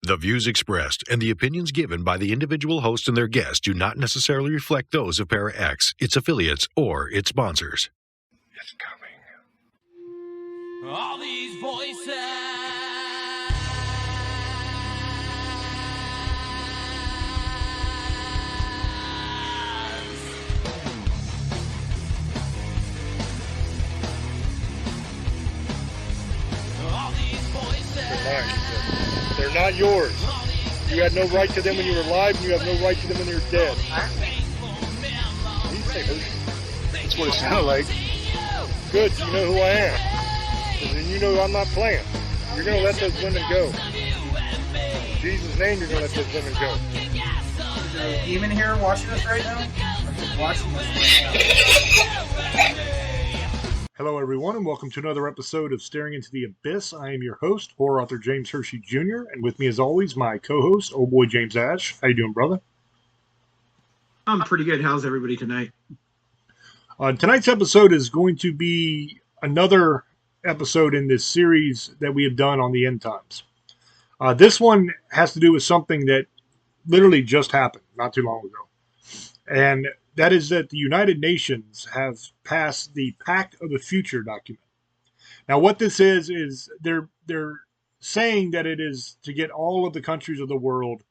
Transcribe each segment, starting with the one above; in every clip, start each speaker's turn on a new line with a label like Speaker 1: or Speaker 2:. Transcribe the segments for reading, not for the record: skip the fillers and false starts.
Speaker 1: The views expressed and the opinions given by the individual host and their guests do not necessarily reflect those of Para X, its affiliates, or its sponsors.
Speaker 2: It's coming.
Speaker 3: All these voices. All these voices.
Speaker 2: They're mine. They're not yours. You had no right to them when you were alive, and you have no right to them when you're dead. That's what it sounded like. Good, you know who I am. And you know I'm not playing. You're going to let those women go. In Jesus' name, you're going to let those women go.
Speaker 4: Is there a demon here watching us right now? Or just watching us right now?
Speaker 2: Hello, everyone, and welcome to another episode of Staring into the Abyss. I am your host, horror author James Hershey Jr., and with me, as always, my co-host, old boy James Ash. How you doing, brother?
Speaker 4: I'm pretty good. How's everybody tonight?
Speaker 2: Tonight's episode is going to be another episode in this series that we have done on the end times. This one has to do with something that literally just happened not too long ago. And that is that the United Nations have passed the Pact of the Future document. Now, what this is they're saying that it is to get all of the countries of the world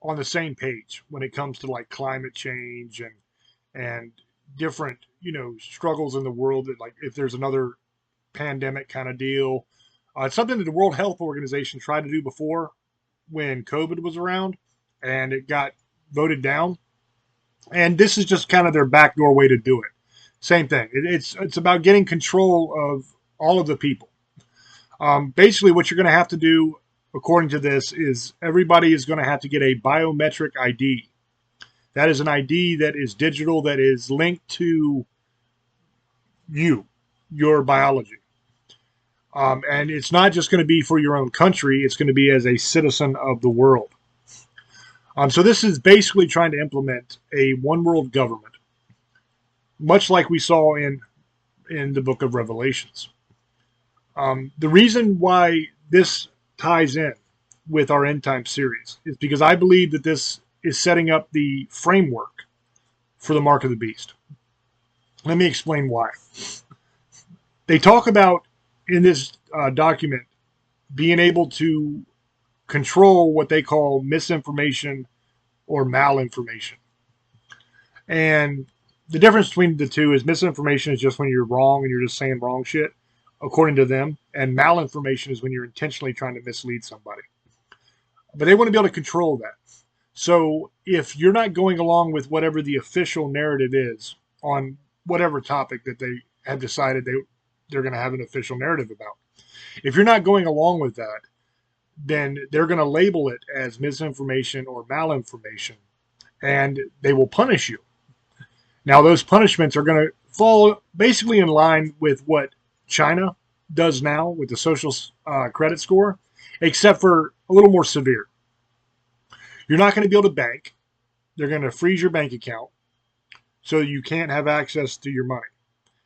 Speaker 2: on the same page when it comes to like climate change and different, struggles in the world, that like if there's another pandemic kind of deal. It's something that the World Health Organization tried to do before when COVID was around, and it got voted down. And this is just kind of their backdoor way to do it. Same thing. It's about getting control of all of the people. Basically, what you're going to have to do, according to this, is everybody is going to have to get a biometric ID. That is an ID that is digital, that is linked to your biology. And it's not just going to be for your own country. It's going to be as a citizen of the world. So this is basically trying to implement a one world government, much like we saw in the book of Revelations. The reason why this ties in with our end time series is because I believe that this is setting up the framework for the Mark of the Beast. Let me explain why. They talk about in this document being able to control what they call misinformation or malinformation. And the difference between the two is misinformation is just when you're wrong and you're just saying wrong shit, according to them. And malinformation is when you're intentionally trying to mislead somebody. But they want to be able to control that. So if you're not going along with whatever the official narrative is on whatever topic that they have decided they're going to have an official narrative about, if you're not going along with that, then they're going to label it as misinformation or malinformation, and they will punish you. Now, those punishments are going to fall basically in line with what China does now with the social credit score, except for a little more severe. You're not going to be able to bank. They're going to freeze your bank account so you can't have access to your money.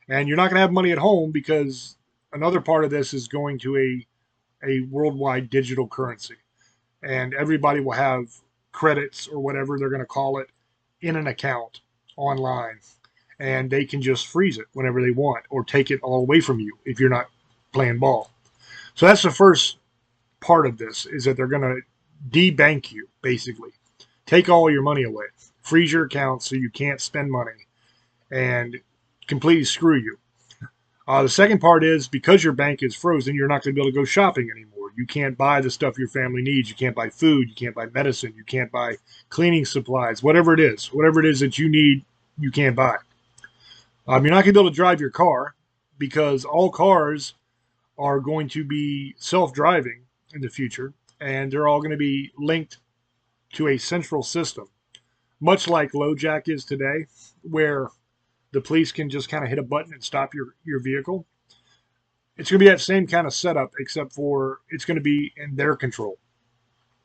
Speaker 2: And you're not going to have money at home because another part of this is going to a worldwide digital currency. And everybody will have credits or whatever they're going to call it in an account online. And they can just freeze it whenever they want or take it all away from you if you're not playing ball. So that's the first part of this, is that they're going to debank you, basically. Take all your money away. Freeze your account so you can't spend money and completely screw you. The second part is because your bank is frozen, you're not going to be able to go shopping anymore. You can't buy the stuff your family needs. You can't buy food. You can't buy medicine. You can't buy cleaning supplies. Whatever it is that you need, you can't buy. You're not going to be able to drive your car because all cars are going to be self-driving in the future, and they're all going to be linked to a central system, much like LoJack is today, where the police can just kind of hit a button and stop your vehicle. It's going to be that same kind of setup, except for it's going to be in their control.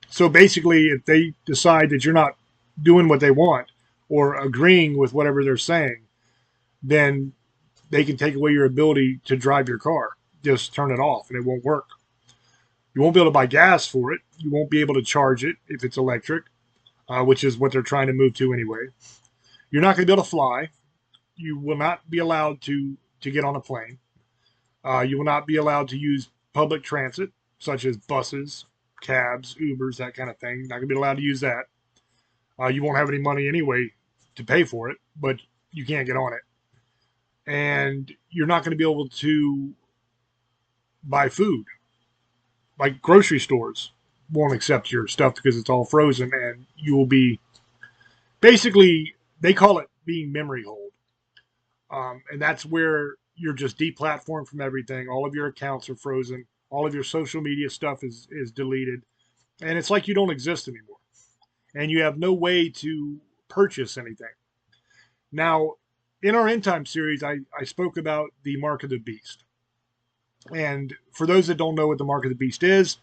Speaker 2: So basically, if they decide that you're not doing what they want or agreeing with whatever they're saying, then they can take away your ability to drive your car. Just turn it off and it won't work. You won't be able to buy gas for it. You won't be able to charge it if it's electric, which is what they're trying to move to anyway. You're not going to be able to fly. You will not be allowed to get on a plane. You will not be allowed to use public transit, such as buses, cabs, Ubers, that kind of thing. Not going to be allowed to use that. You won't have any money anyway to pay for it, but you can't get on it. And you're not going to be able to buy food. Like grocery stores won't accept your stuff because it's all frozen, and you will be basically, they call it being memory hold. And that's where you're just deplatformed from everything. All of your accounts are frozen. All of your social media stuff is deleted. And it's like you don't exist anymore. And you have no way to purchase anything. Now, in our End Time series, I spoke about the Mark of the Beast. And for those that don't know what the Mark of the Beast is,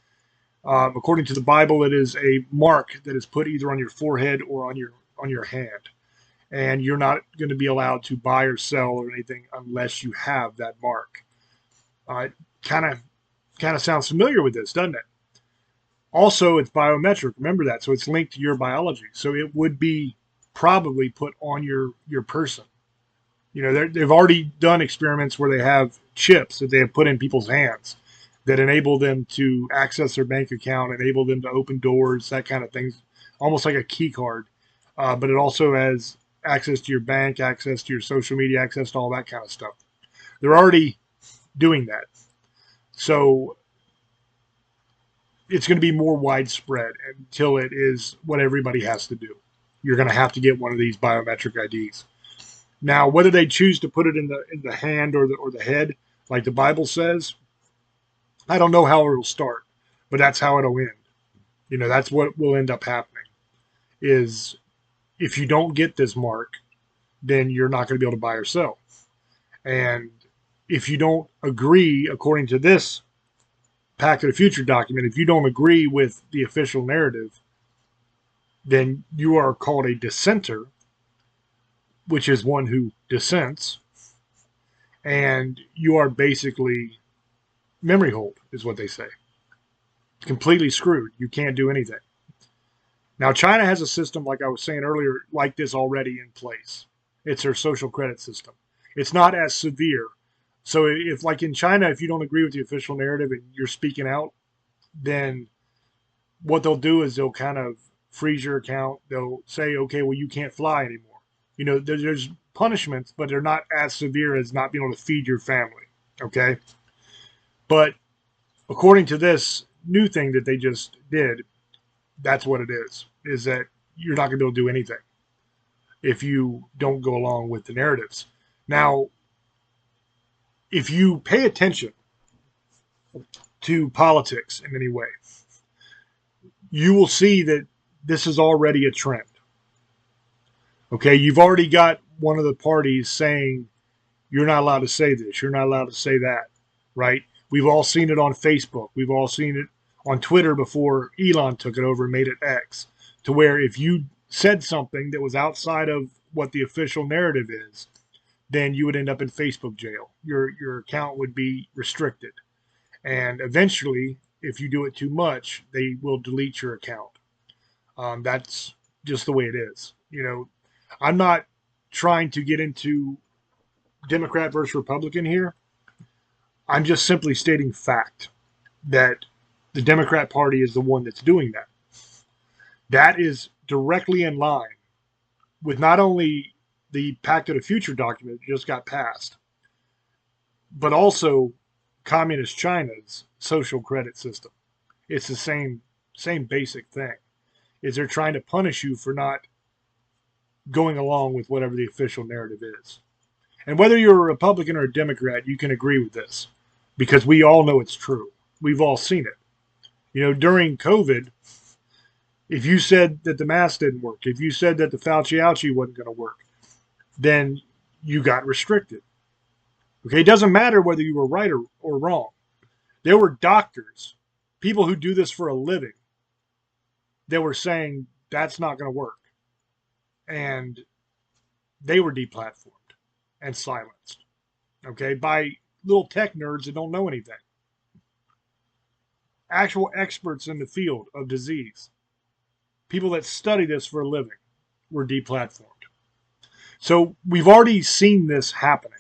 Speaker 2: according to the Bible, it is a mark that is put either on your forehead or on your hand. And you're not going to be allowed to buy or sell or anything unless you have that mark. Kind of sounds familiar with this, doesn't it? Also, it's biometric. Remember that. So it's linked to your biology. So it would be probably put on your person. You know, they've already done experiments where they have chips that they have put in people's hands that enable them to access their bank account, enable them to open doors, that kind of things, almost like a key card. But it also has access to your bank, access to your social media, access to all that kind of stuff. They're already doing that. So it's going to be more widespread until it is what everybody has to do. You're going to have to get one of these biometric IDs. Now, whether they choose to put it in the hand or the head, like the Bible says, I don't know how it'll start, but that's how it'll end. You know, that's what will end up happening. Is if you don't get this mark, then you're not going to be able to buy or sell. And if you don't agree, according to this Pact of the Future document, if you don't agree with the official narrative, then you are called a dissenter, which is one who dissents, and you are basically memory hold, is what they say. Completely screwed. You can't do anything. Now, China has a system, like I was saying earlier, like this already in place. It's their social credit system. It's not as severe. So if, like in China, if you don't agree with the official narrative and you're speaking out, then what they'll do is they'll kind of freeze your account. They'll say, okay, well, you can't fly anymore. You know, there's punishments, but they're not as severe as not being able to feed your family. Okay? But according to this new thing that they just did, that's what it is that you're not going to be able to do anything if you don't go along with the narratives. Now, if you pay attention to politics in any way, you will see that this is already a trend. Okay, you've already got one of the parties saying, you're not allowed to say this, you're not allowed to say that, right? We've all seen it on Facebook. We've all seen it on Twitter before Elon took it over and made it X, to where if you said something that was outside of what the official narrative is, then you would end up in Facebook jail. Your account would be restricted. And eventually, if you do it too much, they will delete your account. That's just the way it is. You know, I'm not trying to get into Democrat versus Republican here. I'm just simply stating fact that the Democrat Party is the one that's doing that. That is directly in line with not only the Pact of the Future document that just got passed, but also Communist China's social credit system. It's the same basic thing. Is they're trying to punish you for not going along with whatever the official narrative is. And whether you're a Republican or a Democrat, you can agree with this because we all know it's true. We've all seen it. You know, during COVID, if you said that the mask didn't work, if you said that the Fauci-ouchie wasn't going to work, then you got restricted. Okay, it doesn't matter whether you were right or wrong. There were doctors, people who do this for a living, that were saying that's not going to work. And they were deplatformed and silenced, okay, by little tech nerds that don't know anything. actual experts in the field of disease, people that study this for a living, were deplatformed. So we've already seen this happening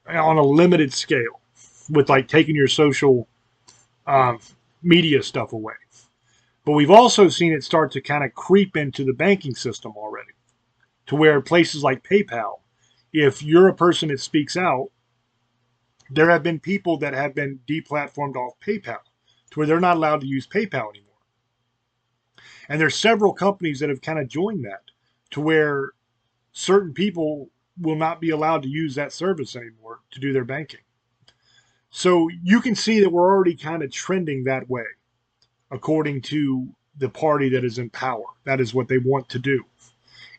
Speaker 2: on a limited scale with like taking your social media stuff away. But we've also seen it start to kind of creep into the banking system already, to where places like PayPal, if you're a person that speaks out, there have been people that have been deplatformed off PayPal to where they're not allowed to use PayPal anymore. And there's several companies that have kind of joined that to where certain people will not be allowed to use that service anymore to do their banking. So you can see that we're already kind of trending that way, according to the party that is in power. That is what they want to do,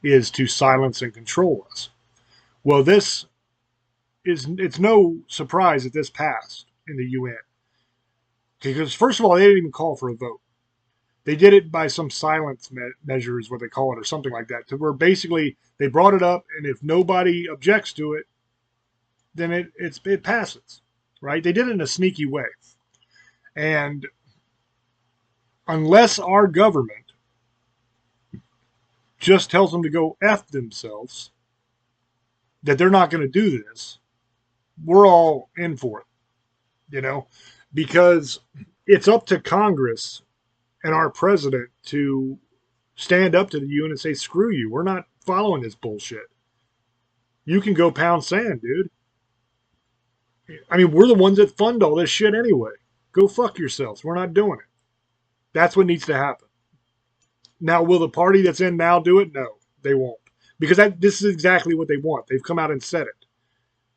Speaker 2: is to silence and control us. Well, it's no surprise that this passed in the UN. Because first of all, they didn't even call for a vote. They did it by some silence measure is what they call it, or something like that, to where basically they brought it up, and if nobody objects to it, then it passes, right? They did it in a sneaky way. And unless our government just tells them to go F themselves, that they're not going to do this, we're all in for it, because it's up to Congress and our president to stand up to the UN and say, screw you, we're not following this bullshit. You can go pound sand, dude. I mean, we're the ones that fund all this shit anyway. Go fuck yourselves. We're not doing it. That's what needs to happen. Now, will the party that's in now do it? No, they won't. Because this is exactly what they want. They've come out and said it,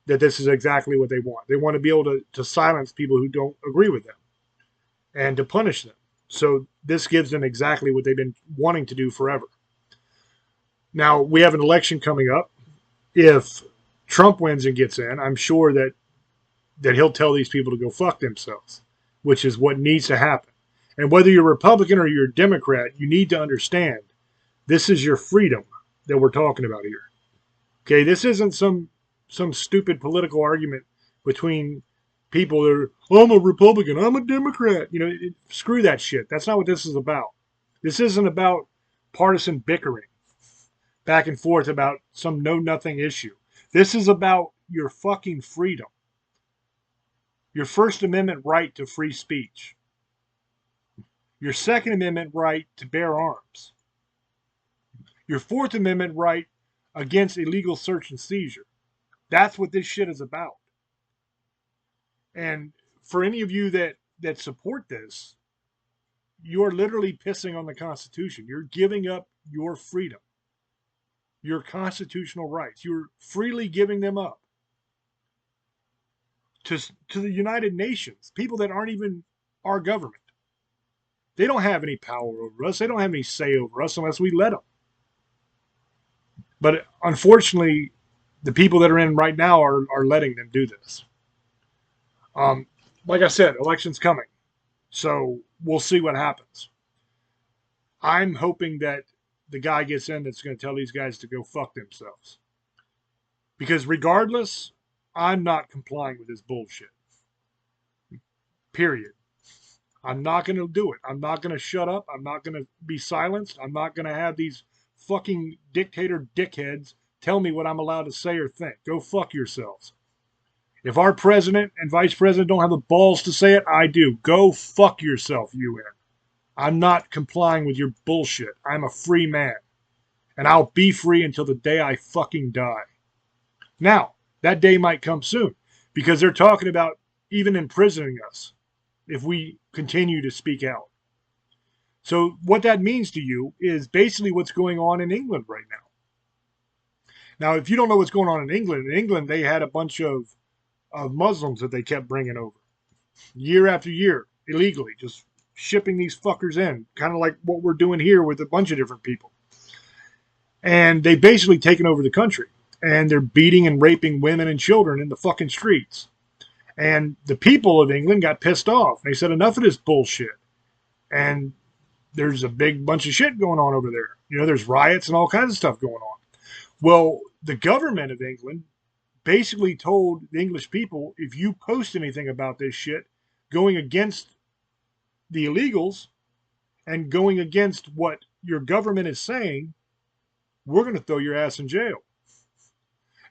Speaker 2: that this is exactly what they want. They want to be able to silence people who don't agree with them and to punish them. So this gives them exactly what they've been wanting to do forever. Now, we have an election coming up. If Trump wins and gets in, I'm sure that he'll tell these people to go fuck themselves, which is what needs to happen. And whether you're Republican or you're a Democrat, you need to understand this is your freedom that we're talking about here. Okay, this isn't some stupid political argument between people that are, I'm a Republican, I'm a Democrat. Screw that shit. That's not what this is about. This isn't about partisan bickering back and forth about some know-nothing issue. This is about your fucking freedom. Your First Amendment right to free speech. Your Second Amendment right to bear arms. Your Fourth Amendment right against illegal search and seizure. That's what this shit is about. And for any of you that support this, you're literally pissing on the Constitution. You're giving up your freedom, your constitutional rights. You're freely giving them up to the United Nations, people that aren't even our government. They don't have any power over us. They don't have any say over us unless we let them. But unfortunately, the people that are in right now are letting them do this. Like I said, election's coming. So we'll see what happens. I'm hoping that the guy gets in that's going to tell these guys to go fuck themselves. Because regardless, I'm not complying with this bullshit. Period. I'm not going to do it. I'm not going to shut up. I'm not going to be silenced. I'm not going to have these fucking dictator dickheads tell me what I'm allowed to say or think. Go fuck yourselves. If our president and vice president don't have the balls to say it, I do. Go fuck yourself, UN. I'm not complying with your bullshit. I'm a free man. And I'll be free until the day I fucking die. Now, that day might come soon because they're talking about even imprisoning us if we continue to speak out. So what that means to you is basically what's going on in England right now. Now, if you don't know what's going on in England they had a bunch of Muslims that they kept bringing over year after year illegally, just shipping these fuckers in, kind of like what we're doing here with a bunch of different people. And they've basically taken over the country, and they're beating and raping women and children in the fucking streets. And the people of England got pissed off. They said, enough of this bullshit. And there's a big bunch of shit going on over there. There's riots and all kinds of stuff going on. Well, the government of England basically told the English people, if you post anything about this shit going against the illegals and going against what your government is saying, we're going to throw your ass in jail.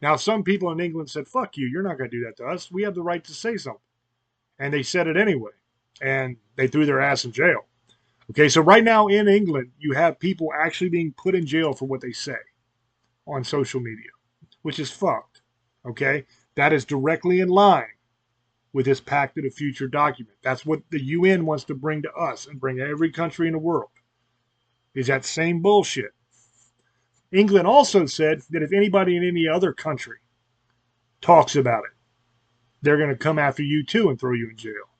Speaker 2: Now, some people in England said, fuck you, you're not going to do that to us. We have the right to say something. And they said it anyway. And they threw their ass in jail. Okay, so right now in England, you have people actually being put in jail for what they say on social media, which is fucked. Okay, that is directly in line with this Pact of the Future document. That's what the UN wants to bring to us and bring every country in the world, is that same bullshit. England also said that if anybody in any other country talks about it, they're going to come after you too and throw you in jail.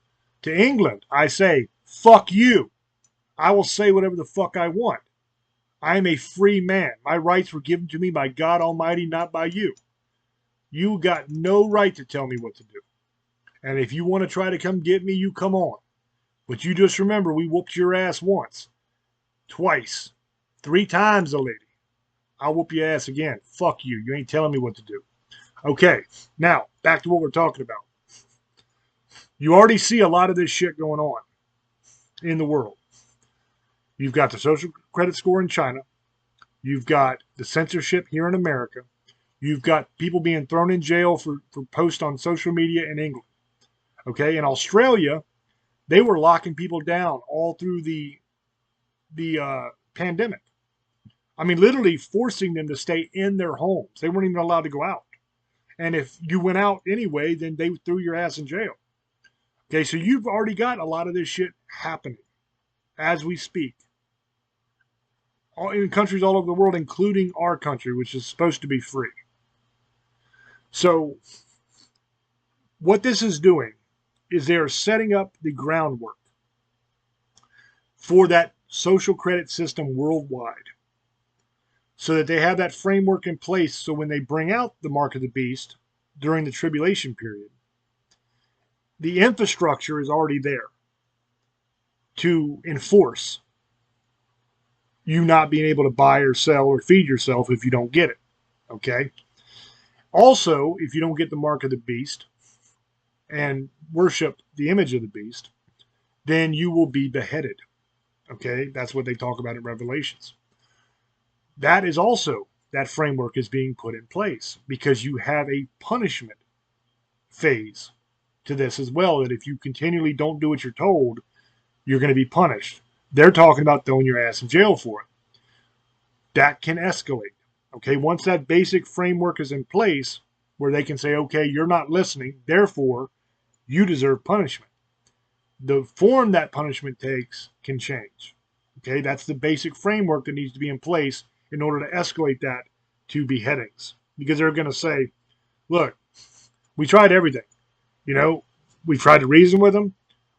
Speaker 2: To England, I say, fuck you. I will say whatever the fuck I want. I am a free man. My rights were given to me by God Almighty, not by you. You got no right to tell me what to do. And if you want to try to come get me, you come on. But you just remember, we whooped your ass once, twice, 3 times, a lady. I'll whoop your ass again. Fuck you. You ain't telling me what to do. Okay, now, back to what we're talking about. You already see a lot of this shit going on in the world. You've got the social credit score in China. You've got the censorship here in America. You've got people being thrown in jail for posts on social media in England. Okay, in Australia, they were locking people down all through the pandemic. I mean, literally forcing them to stay in their homes. They weren't even allowed to go out. And if you went out anyway, then they threw your ass in jail. Okay, so you've already got a lot of this shit happening as we speak. In countries all over the world, including our country, which is supposed to be free. So what this is doing is they are setting up the groundwork for that social credit system worldwide, so that they have that framework in place, so when they bring out the mark of the beast during the tribulation period, the infrastructure is already there to enforce you not being able to buy or sell or feed yourself if you don't get it. Okay? Also, if you don't get the mark of the beast and worship the image of the beast, then you will be beheaded. Okay? That's what they talk about in Revelations. That is also, that framework is being put in place because you have a punishment phase to this as well, that if you continually don't do what you're told, you're going to be punished. They're talking about throwing your ass in jail for it. That can escalate. Okay, once that basic framework is in place where they can say, okay, you're not listening, therefore you deserve punishment. The form that punishment takes can change. Okay, that's the basic framework that needs to be in place in order to escalate that to beheadings. Because they're going to say, look, we tried everything. You know, we tried to reason with them.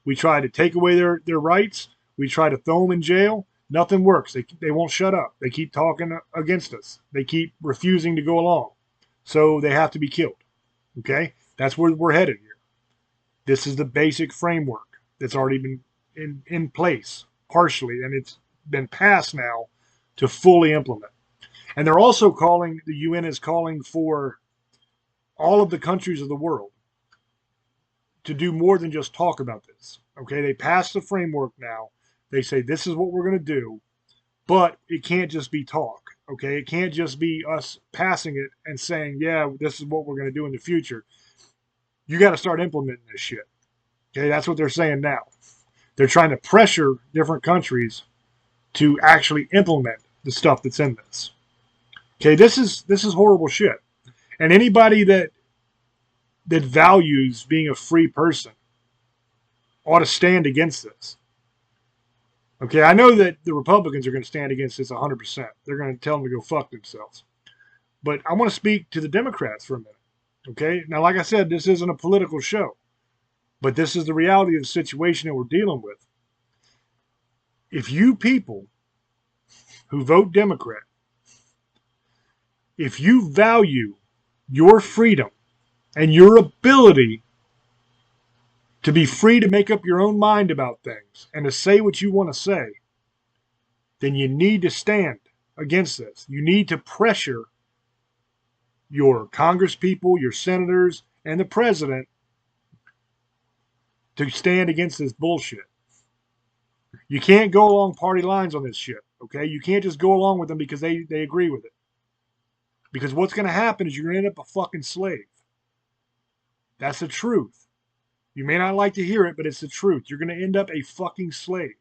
Speaker 2: We tried to take away their rights. We tried to throw them in jail. Nothing works. They won't shut up. They keep talking against us. They keep refusing to go along. So they have to be killed. Okay? That's where we're headed here. This is the basic framework that's already been in place partially, and it's been passed now to fully implement. And they're also calling, the UN is calling for all of the countries of the world to do more than just talk about this. Okay, they passed the framework now. They say this is what we're going to do, but it can't just be talk. Okay, it can't just be us passing it and saying, yeah, this is what we're going to do in the future. You got to start implementing this shit. Okay, that's what they're saying now. They're trying to pressure different countries to actually implement the stuff that's in this. Okay, this is horrible shit. And anybody that values being a free person ought to stand against this. Okay, I know that the Republicans are going to stand against this 100%. They're going to tell them to go fuck themselves. But I want to speak to the Democrats for a minute. Okay, now like I said, this isn't a political show. But this is the reality of the situation that we're dealing with. If you people who vote Democrat, if you value your freedom and your ability to be free to make up your own mind about things and to say what you want to say, then you need to stand against this. You need to pressure your congresspeople, your senators, and the president to stand against this bullshit. You can't go along party lines on this shit, okay? You can't just go along with them because they agree with it. Because what's going to happen is you're going to end up a fucking slave. That's the truth. You may not like to hear it, but it's the truth. You're going to end up a fucking slave.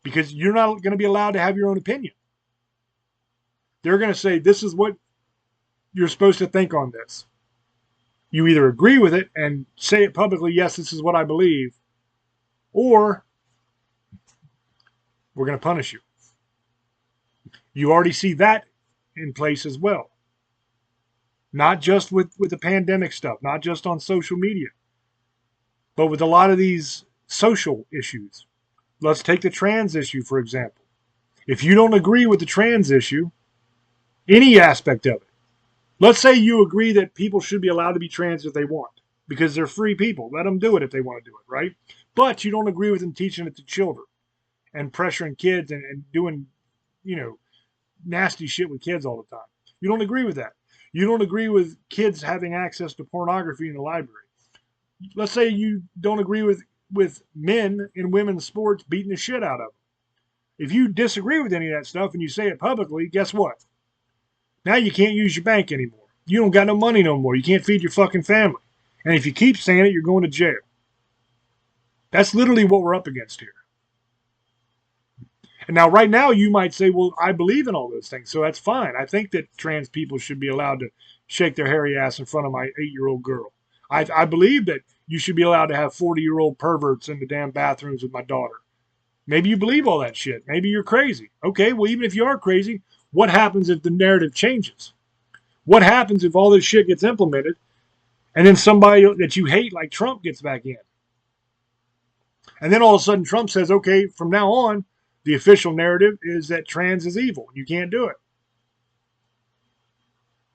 Speaker 2: Because you're not going to be allowed to have your own opinion. They're going to say, this is what you're supposed to think on this. You either agree with it and say it publicly, yes, this is what I believe, or we're going to punish you. You already see that in place as well. Not just with the pandemic stuff, not just on social media, but with a lot of these social issues. Let's take the trans issue, for example. If you don't agree with the trans issue, any aspect of it, let's say you agree that people should be allowed to be trans if they want, because they're free people. Let them do it if they want to do it, right? But you don't agree with them teaching it to children and pressuring kids and doing, nasty shit with kids all the time. You don't agree with that. You don't agree with kids having access to pornography in the library. Let's say you don't agree with men in women's sports beating the shit out of them. If you disagree with any of that stuff and you say it publicly, guess what? Now you can't use your bank anymore. You don't got no money no more. You can't feed your fucking family. And if you keep saying it, you're going to jail. That's literally what we're up against here. And now, right now, you might say, well, I believe in all those things, so that's fine. I think that trans people should be allowed to shake their hairy ass in front of my 8-year-old girl. I believe that you should be allowed to have 40-year-old perverts in the damn bathrooms with my daughter. Maybe you believe all that shit. Maybe you're crazy. Okay, well, even if you are crazy, what happens if the narrative changes? What happens if all this shit gets implemented and then somebody that you hate like Trump gets back in? And then all of a sudden Trump says, okay, from now on, the official narrative is that trans is evil. You can't do it.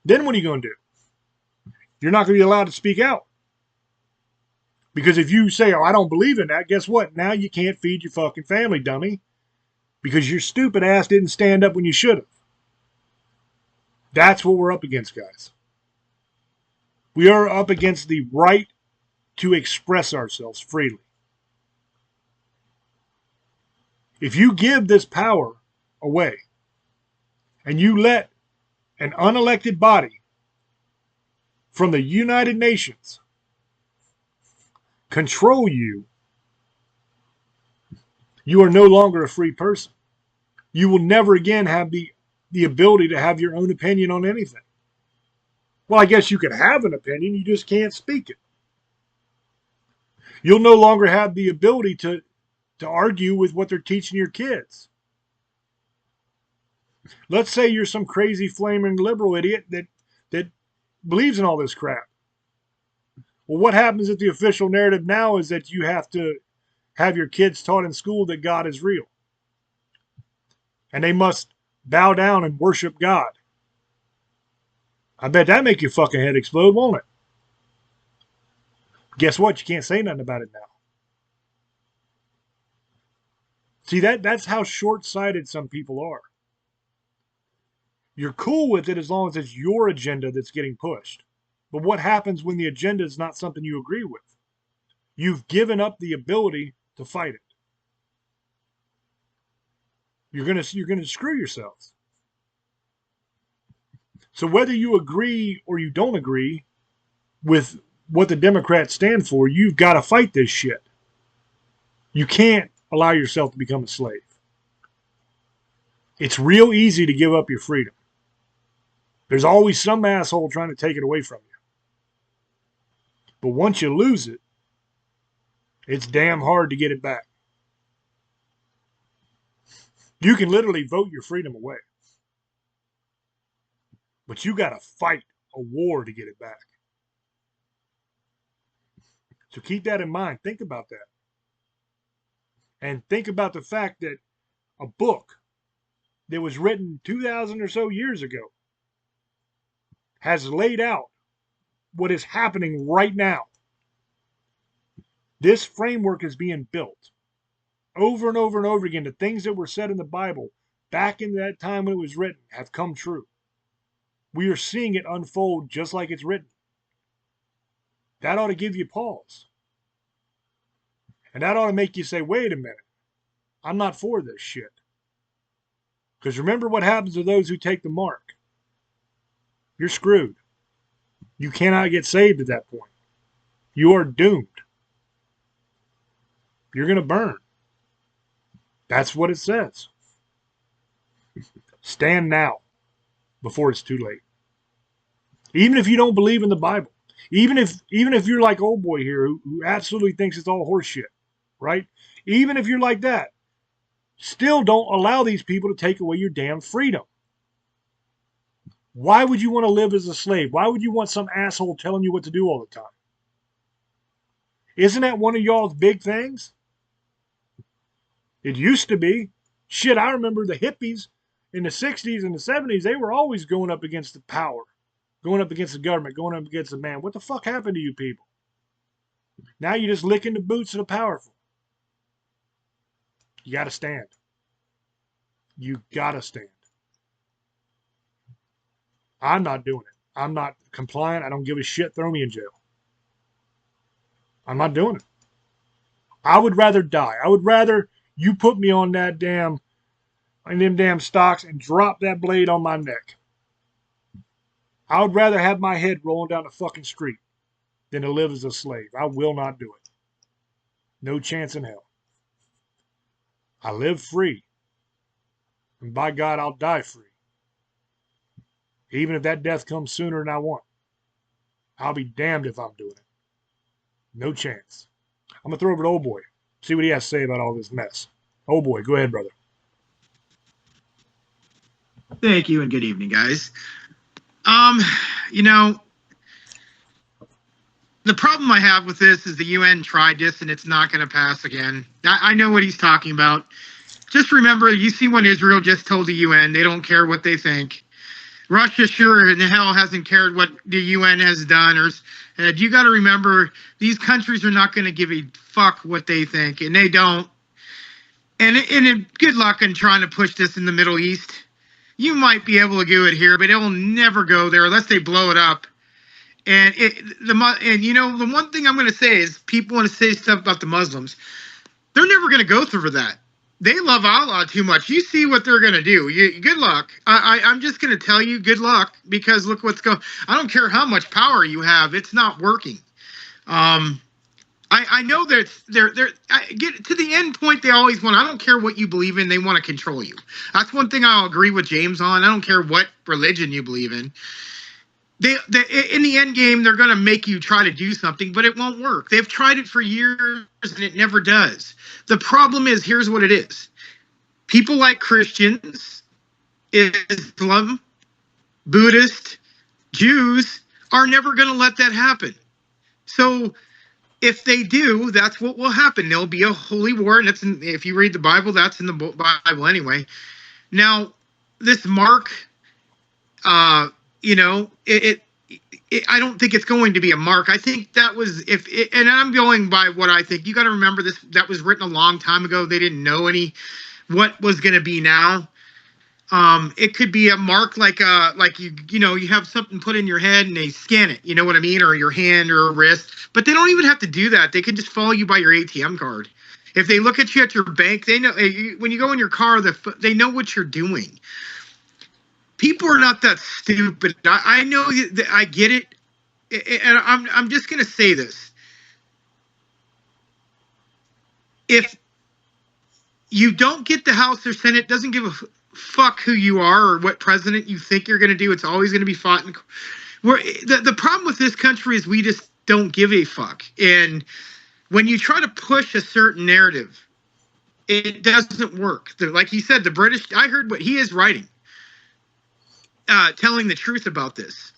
Speaker 2: Then what are you going to do? You're not going to be allowed to speak out. Because if you say, oh, I don't believe in that, guess what? Now you can't feed your fucking family, dummy. Because your stupid ass didn't stand up when you should have. That's what we're up against, guys. We are up against the right to express ourselves freely. If you give this power away and you let an unelected body from the United Nations control you, you are no longer a free person. You will never again have the ability to have your own opinion on anything. Well, I guess you could have an opinion, you just can't speak it. You'll no longer have the ability to argue with what they're teaching your kids. Let's say you're some crazy flaming liberal idiot that believes in all this crap. Well, what happens if the official narrative now is that you have to have your kids taught in school that God is real? And they must bow down and worship God. I bet that make your fucking head explode, won't it? Guess what? You can't say nothing about it now. See, that's how short-sighted some people are. You're cool with it as long as it's your agenda that's getting pushed. But what happens when the agenda is not something you agree with? You've given up the ability to fight it. You're gonna screw yourselves. So whether you agree or you don't agree with what the Democrats stand for, you've got to fight this shit. You can't allow yourself to become a slave. It's real easy to give up your freedom. There's always some asshole trying to take it away from you. But once you lose it, it's damn hard to get it back. You can literally vote your freedom away. But you got to fight a war to get it back. So keep that in mind. Think about that. And think about the fact that a book that was written 2,000 or so years ago has laid out what is happening right now. This framework is being built over and over and over again. The things that were said in the Bible back in that time when it was written have come true. We are seeing it unfold just like it's written. That ought to give you pause. And that ought to make you say, wait a minute. I'm not for this shit. Because remember what happens to those who take the mark. You're screwed. You cannot get saved at that point. You are doomed. You're going to burn. That's what it says. Stand now before it's too late. Even if you don't believe in the Bible. Even if you're like old boy here who absolutely thinks it's all horseshit, right? Even if you're like that, still don't allow these people to take away your damn freedom. Why would you want to live as a slave? Why would you want some asshole telling you what to do all the time? Isn't that one of y'all's big things? It used to be. Shit, I remember the hippies in the 60s and the 70s, they were always going up against the power, going up against the government, going up against the man. What the fuck happened to you people? Now you're just licking the boots of the powerful. You got to stand. You got to stand. I'm not doing it. I'm not compliant. I don't give a shit. Throw me in jail. I'm not doing it. I would rather die. I would rather you put me on that damn, on them damn stocks and drop that blade on my neck. I would rather have my head rolling down the fucking street than to live as a slave. I will not do it. No chance in hell. I live free. And by God, I'll die free. Even if that death comes sooner than I want. I'll be damned if I'm doing it. No chance. I'm going to throw over to old boy. See what he has to say about all this mess. Old boy, go ahead, brother.
Speaker 5: Thank you and good evening, guys. The problem I have with this is the UN tried this and it's not going to pass again. I know what he's talking about. Just remember, you see when Israel just told the UN they don't care what they think. Russia sure in the hell hasn't cared what the UN has done. You got to remember, these countries are not going to give a fuck what they think, and they don't. And good luck in trying to push this in the Middle East. You might be able to do it here, but it will never go there unless they blow it up. And the one thing I'm going to say is people want to say stuff about the Muslims. They're never going to go through that. They love Allah too much. You see what they're going to do. Good luck. I'm just going to tell you good luck because look what's going. I don't care how much power you have. It's not working. I know that they're get to the end point they always want. I don't care what you believe in. They want to control you. That's one thing I'll agree with James on. I don't care what religion you believe in. They in the end game, they're going to make you try to do something, but it won't work. They've tried it for years and it never does. The problem is, here's what it is. People like Christians, Islam, Buddhists, Jews are never going to let that happen. So if they do, that's what will happen. There'll be a holy war, and if you read the Bible, that's in the Bible anyway. Now, this mark, I don't think it's going to be a mark. I think that was and I'm going by what I think. You got to remember this. That was written a long time ago. They didn't know what was going to be now. It could be a mark like you have something put in your head and they scan it. You know what I mean, or your hand or wrist. But they don't even have to do that. They can just follow you by your ATM card. If they look at you at your bank, they know when you go in your car. They know what you're doing. People are not that stupid. I know that I get it, and I'm just going to say this. If you don't get the House or Senate, doesn't give a fuck who you are or what president you think you're going to do. It's always going to be fought. The problem with this country is we just don't give a fuck. And when you try to push a certain narrative, it doesn't work. Like he said, the British, I heard what he is writing. Telling the truth about this.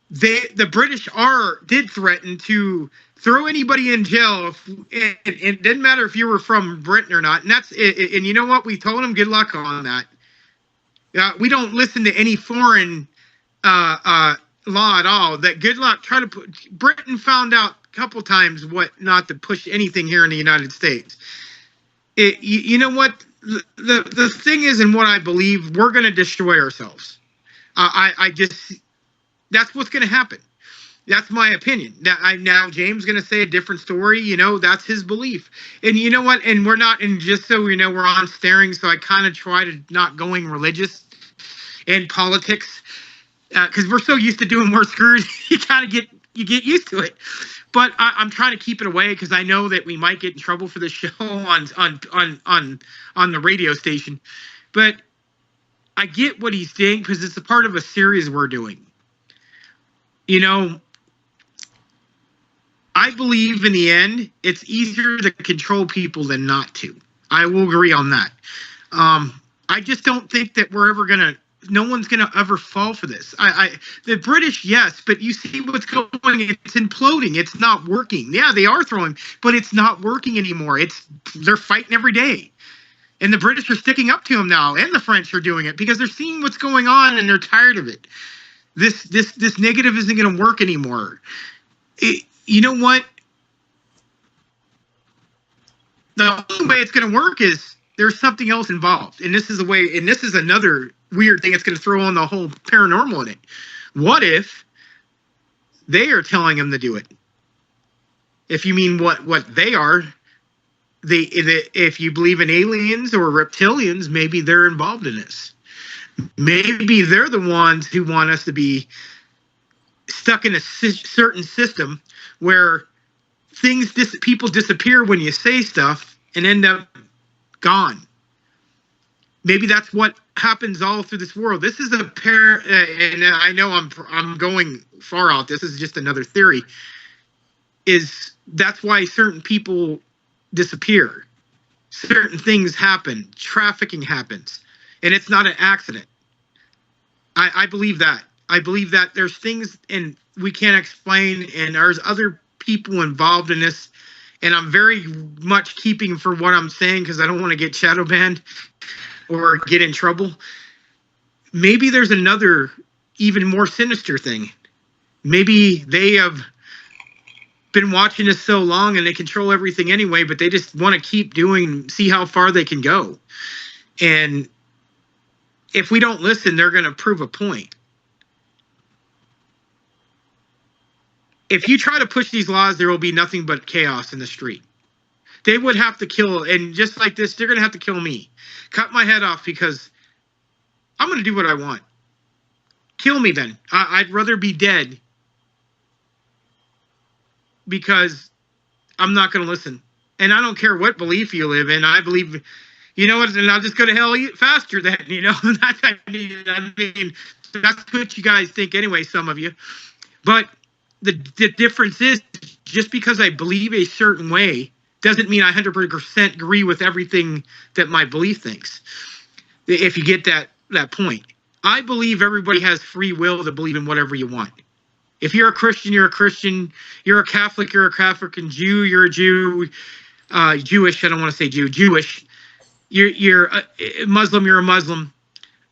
Speaker 5: The British did threaten to throw anybody in jail. It didn't matter if you were from Britain or not. And and you know what? We told them good luck on that. We don't listen to any foreign law at all. That good luck. Britain found out a couple times what not to push anything here in the United States. You know what? The thing is, and what I believe, we're going to destroy ourselves. That's what's going to happen. That's my opinion. Now James going to say a different story. You know, that's his belief. And you know what? And we're not, and just so we know, we're on staring. So I kind of try to not going religious in politics because we're so used to doing more screws. You get used to it. But I'm trying to keep it away because I know that we might get in trouble for the show on the radio station. But I get what he's saying because it's a part of a series we're doing. You know, I believe in the end, it's easier to control people than not to. I will agree on that. I just don't think that we're ever gonna. No one's gonna ever fall for this. The British, yes, but you see what's going. It's imploding. It's not working. Yeah, they are throwing, but it's not working anymore. They're fighting every day, and the British are sticking up to them now, and the French are doing it because they're seeing what's going on and they're tired of it. This negative isn't going to work anymore. You know what? The only way it's going to work is there's something else involved. And this is a way, and this is another weird thing that's going to throw on the whole paranormal in it. What if they are telling them to do it? If you mean what they are, if you believe in aliens or reptilians, maybe they're involved in this. Maybe they're the ones who want us to be stuck in a certain system where people disappear when you say stuff and end up gone. Maybe that's what happens all through this world. This is and I know I'm going far out. This is just another theory. That's why certain people disappear. Certain things happen. Trafficking happens. And it's not an accident. I believe that. I believe that there's things and we can't explain, and there's other people involved in this. And I'm very much keeping for what I'm saying because I don't want to get shadow banned or get in trouble. Maybe there's another, even more sinister thing. Maybe they have been watching us so long and they control everything anyway, but they just want to keep see how far they can go. And if we don't listen, they're going to prove a point. If you try to push these laws, there will be nothing but chaos in the street. They would have to kill, and just like this, they're going to have to kill me. Cut my head off because I'm going to do what I want. Kill me then. I'd rather be dead because I'm not going to listen. And I don't care what belief you live in. I believe... You know what? And I'll just go to hell faster then, you know? I mean, that's what you guys think anyway, some of you. But the difference is just because I believe a certain way doesn't mean I 100% agree with everything that my belief thinks. If you get that point. I believe everybody has free will to believe in whatever you want. If you're a Christian, you're a Christian. You're a Catholic, you're a Catholic. And Jew, you're a Jew. Jewish, I don't want to say Jew. Jewish. You're a Muslim, you're a Muslim.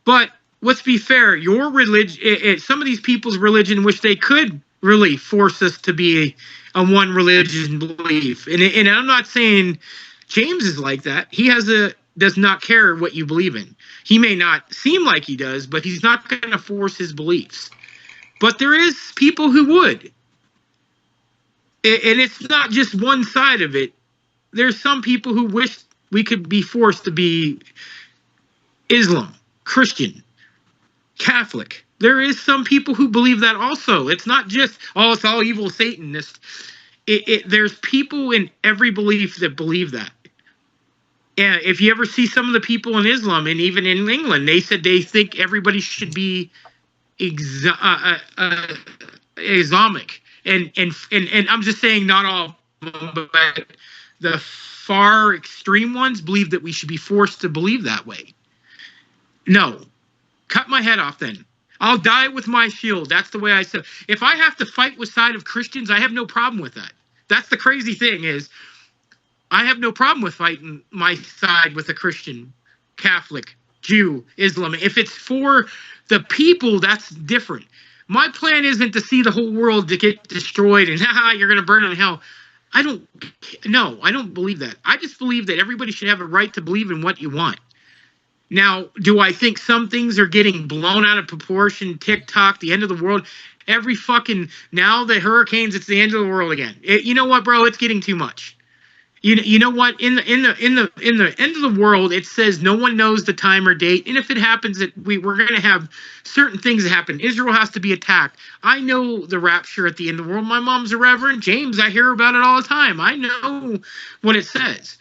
Speaker 5: But let's be fair, your religion, some of these people's religion, which they could really force us to be a one religion belief. And I'm not saying James is like that. He does not care what you believe in. He may not seem like he does, but he's not going to force his beliefs. But there is people who would. And it's not just one side of it. There's some people who wish we could be forced to be Islam, Christian, Catholic. There is some people who believe that also. It's not just, it's all evil Satanists. There's people in every belief that believe that. And if you ever see some of the people in Islam, and even in England, they said they think everybody should be Islamic. And I'm just saying not all, but the far extreme ones believe that we should be forced to believe that way. No. Cut my head off then. I'll die with my shield. That's the way I said. If I have to fight with side of Christians, I have no problem with that. That's the crazy thing is I have no problem with fighting my side with a Christian, Catholic, Jew, Islam. If it's for the people, that's different. My plan isn't to see the whole world to get destroyed and you're going to burn in hell. I don't believe that. I just believe that everybody should have a right to believe in what you want. Now, do I think some things are getting blown out of proportion? TikTok, the end of the world. Every fucking now the hurricanes, it's the end of the world again. You know what, bro? It's getting too much. You know what? In the end of the world, it says no one knows the time or date, and if it happens, that we're going to have certain things that happen. Israel has to be attacked. I know the rapture at the end of the world. My mom's a reverend. James, I hear about it all the time. I know what it says,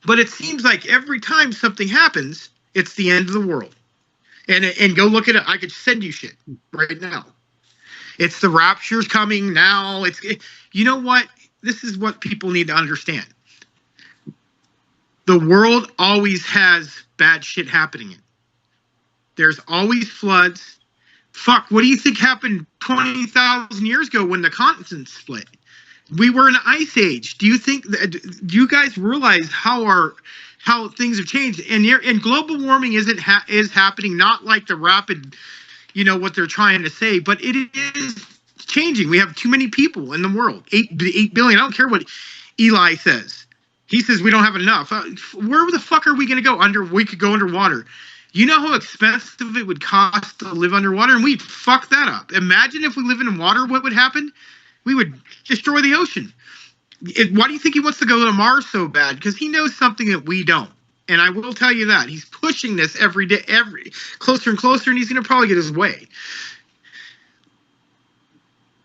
Speaker 5: but it seems like every time something happens, it's the end of the world. And go look at it. I could send you shit right now. It's the rapture's coming now. You know what? This is what people need to understand. The world always has bad shit happening in it. There's always floods. Fuck, what do you think happened 20,000 years ago when the continents split? We were in an ice age. Do you guys realize how things have changed? And global warming is happening, not like the rapid, what they're trying to say, but it is changing. We have too many people in the world. 8 billion. I don't care what Eli says. He says we don't have enough. Where the fuck are we going to go? We could go underwater. You know how expensive it would cost to live underwater? And we'd fuck that up. Imagine if we live in water, what would happen? We would destroy the ocean. Why do you think he wants to go to Mars so bad? Because he knows something that we don't. And I will tell you that. He's pushing this every day, closer and closer, and he's going to probably get his way.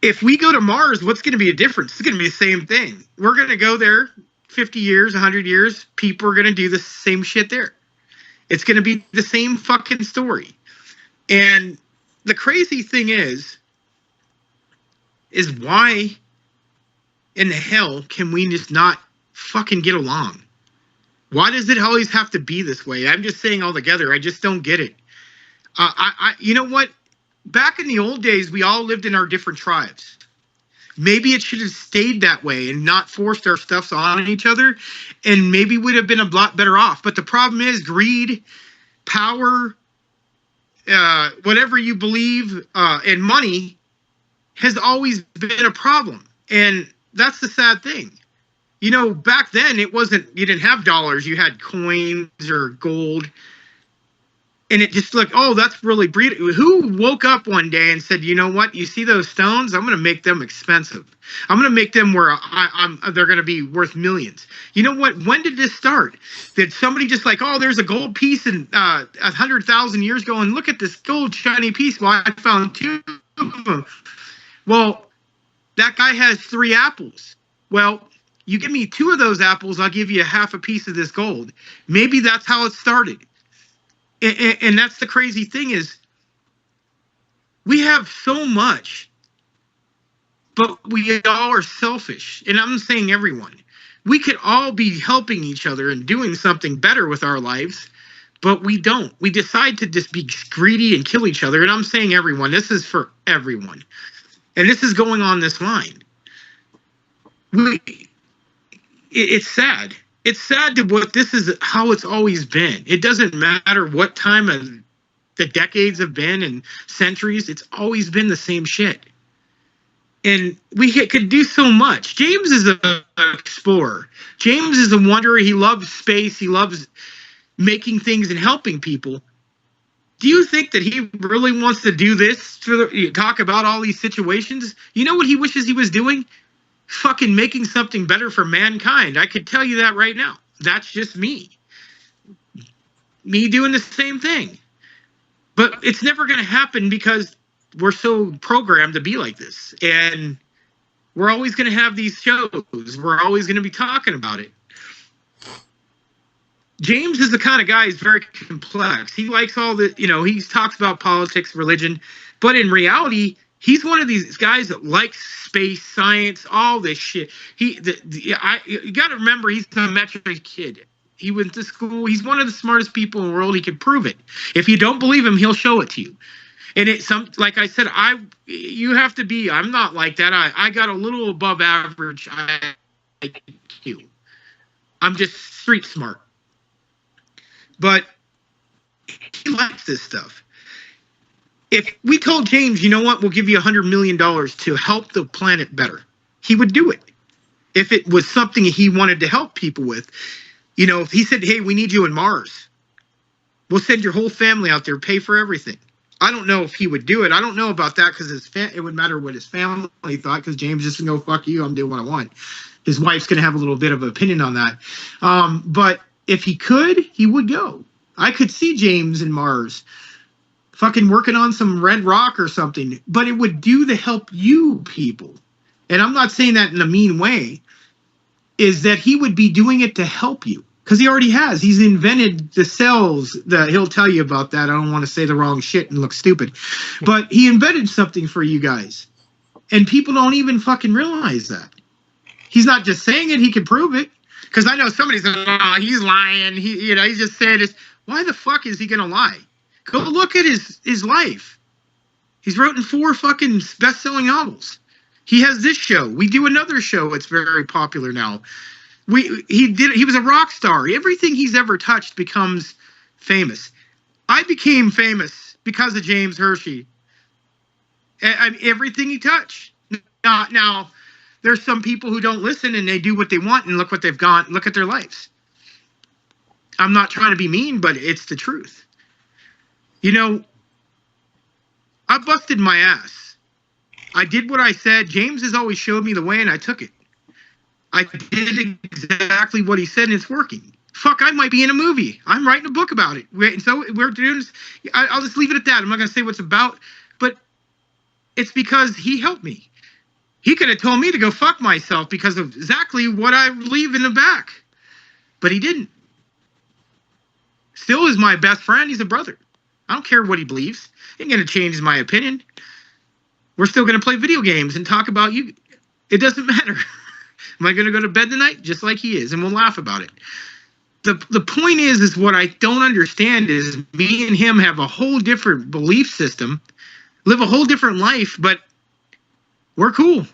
Speaker 5: If we go to Mars, what's going to be a difference? It's going to be the same thing. We're going to go there 50 years, 100 years. People are going to do the same shit there. It's going to be the same fucking story. And the crazy thing is why in the hell can we just not fucking get along? Why does it always have to be this way? I'm just saying all together. I just don't get it. You know what? Back in the old days, we all lived in our different tribes. Maybe it should have stayed that way and not forced our stuff on each other, and maybe we'd have been a lot better off. But the problem is greed, power, whatever you believe, and money has always been a problem. And that's the sad thing. Back then you didn't have dollars, you had coins or gold. And it just like, oh, that's really breed. Who woke up one day and said, you know what? You see those stones? I'm going to make them expensive. I'm going to make them where they're going to be worth millions. You know what? When did this start? Did somebody just like, oh, there's a gold piece in 100,000 years ago, and look at this gold shiny piece. Well, I found 2 of them. Well, that guy has 3 apples. Well, you give me 2 of those apples, I'll give you half a piece of this gold. Maybe that's how it started. And that's the crazy thing is we have so much, but we all are selfish. And I'm saying everyone. We could all be helping each other and doing something better with our lives, but we don't. We decide to just be greedy and kill each other. And I'm saying everyone. This is for everyone. And this is going on this line. It's sad. It's sad to what this is how it's always been. It doesn't matter what time of the decades have been and centuries. It's always been the same shit. And we could do so much. James is an explorer. James is a wanderer. He loves space. He loves making things and helping people. Do you think that he really wants to do this, talk about all these situations? You know what he wishes he was doing? Fucking making something better for mankind. I could tell you that right now. That's just me. Me doing the same thing. But it's never going to happen because we're so programmed to be like this. And we're always going to have these shows. We're always going to be talking about it. James is the kind of guy who's very complex. He likes all the, he talks about politics, religion. But in reality, he's one of these guys that likes space, science, all this shit. You got to remember, he's a metric kid. He went to school. He's one of the smartest people in the world. He can prove it. If you don't believe him, he'll show it to you. And like I said, you have to be. I'm not like that. I got a little above average IQ. I'm just street smart. But he likes this stuff. If we told James, you know what, we'll give you $100 million to help the planet better, he would do it. If it was something he wanted to help people with, if he said, hey, we need you in Mars, we'll send your whole family out there, pay for everything. I don't know if he would do it. I don't know about that because it would matter what his family thought, because James just going to go, fuck you, I'm doing what I want. His wife's going to have a little bit of an opinion on that. But if he could, he would go. I could see James and Mars fucking working on some red rock or something, but it would do to help you people. And I'm not saying that in a mean way, is that he would be doing it to help you. Because he already has. He's invented the cells. He'll tell you about that. I don't want to say the wrong shit and look stupid. But he invented something for you guys. And people don't even fucking realize that. He's not just saying it. He can prove it. Because I know somebody's like, oh, he's lying. He just said this. Why the fuck is he going to lie? Go look at his life. He's written 4 fucking best-selling novels. He has this show. We do another show. It's very popular now. He was a rock star. Everything he's ever touched becomes famous. I became famous because of James Hershey. Everything he touched. Now, there's some people who don't listen and they do what they want and look what they've got. Look at their lives. I'm not trying to be mean, but it's the truth. You know, I busted my ass. I did what I said. James has always showed me the way and I took it. I did exactly what he said, and it's working. Fuck, I might be in a movie. I'm writing a book about it. So we're doing this. I'll just leave it at that. I'm not going to say what it's about, but it's because he helped me. He could have told me to go fuck myself because of exactly what I leave in the back, but he didn't. Still is my best friend. He's a brother. I don't care what he believes. He ain't going to change my opinion. We're still going to play video games and talk about you. It doesn't matter. Am I going to go to bed tonight? Just like he is, and we'll laugh about it. The point is what I don't understand is me and him have a whole different belief system, live a whole different life, but we're cool.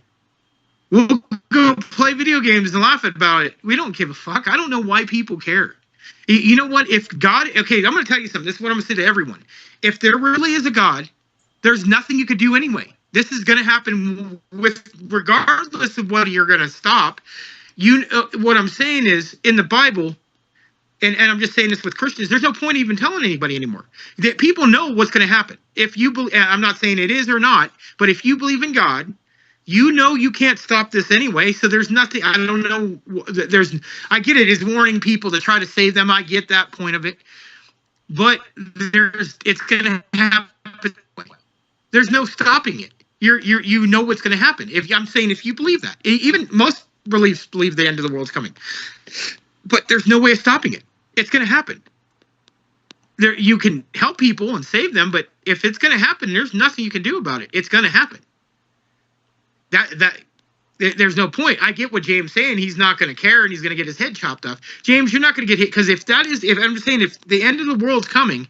Speaker 5: We'll go play video games and laugh about it. We don't give a fuck. I don't know why people care. You know what? If God, okay, I'm going to tell you something. This is what I'm going to say to everyone. If there really is a God, there's nothing you could do anyway. This is going to happen regardless of whether you're going to stop. What I'm saying is, in the Bible, and I'm just saying this with Christians, there's no point even telling anybody anymore. That people know what's going to happen. If you believe, I'm not saying it is or not, but if you believe in God, you know you can't stop this anyway. So there's nothing. I don't know. I get it. It's warning people to try to save them. I get that point of it, but it's going to happen. There's no stopping it. You know what's going to happen. I'm saying if you believe that, even most beliefs believe the end of the world's coming, but there's no way of stopping it. It's going to happen. You can help people and save them, but if it's going to happen, there's nothing you can do about it. It's going to happen. There's no point. I get what James saying. He's not going to care and he's going to get his head chopped off. James, you're not going to get hit because if I'm just saying, if the end of the world's coming,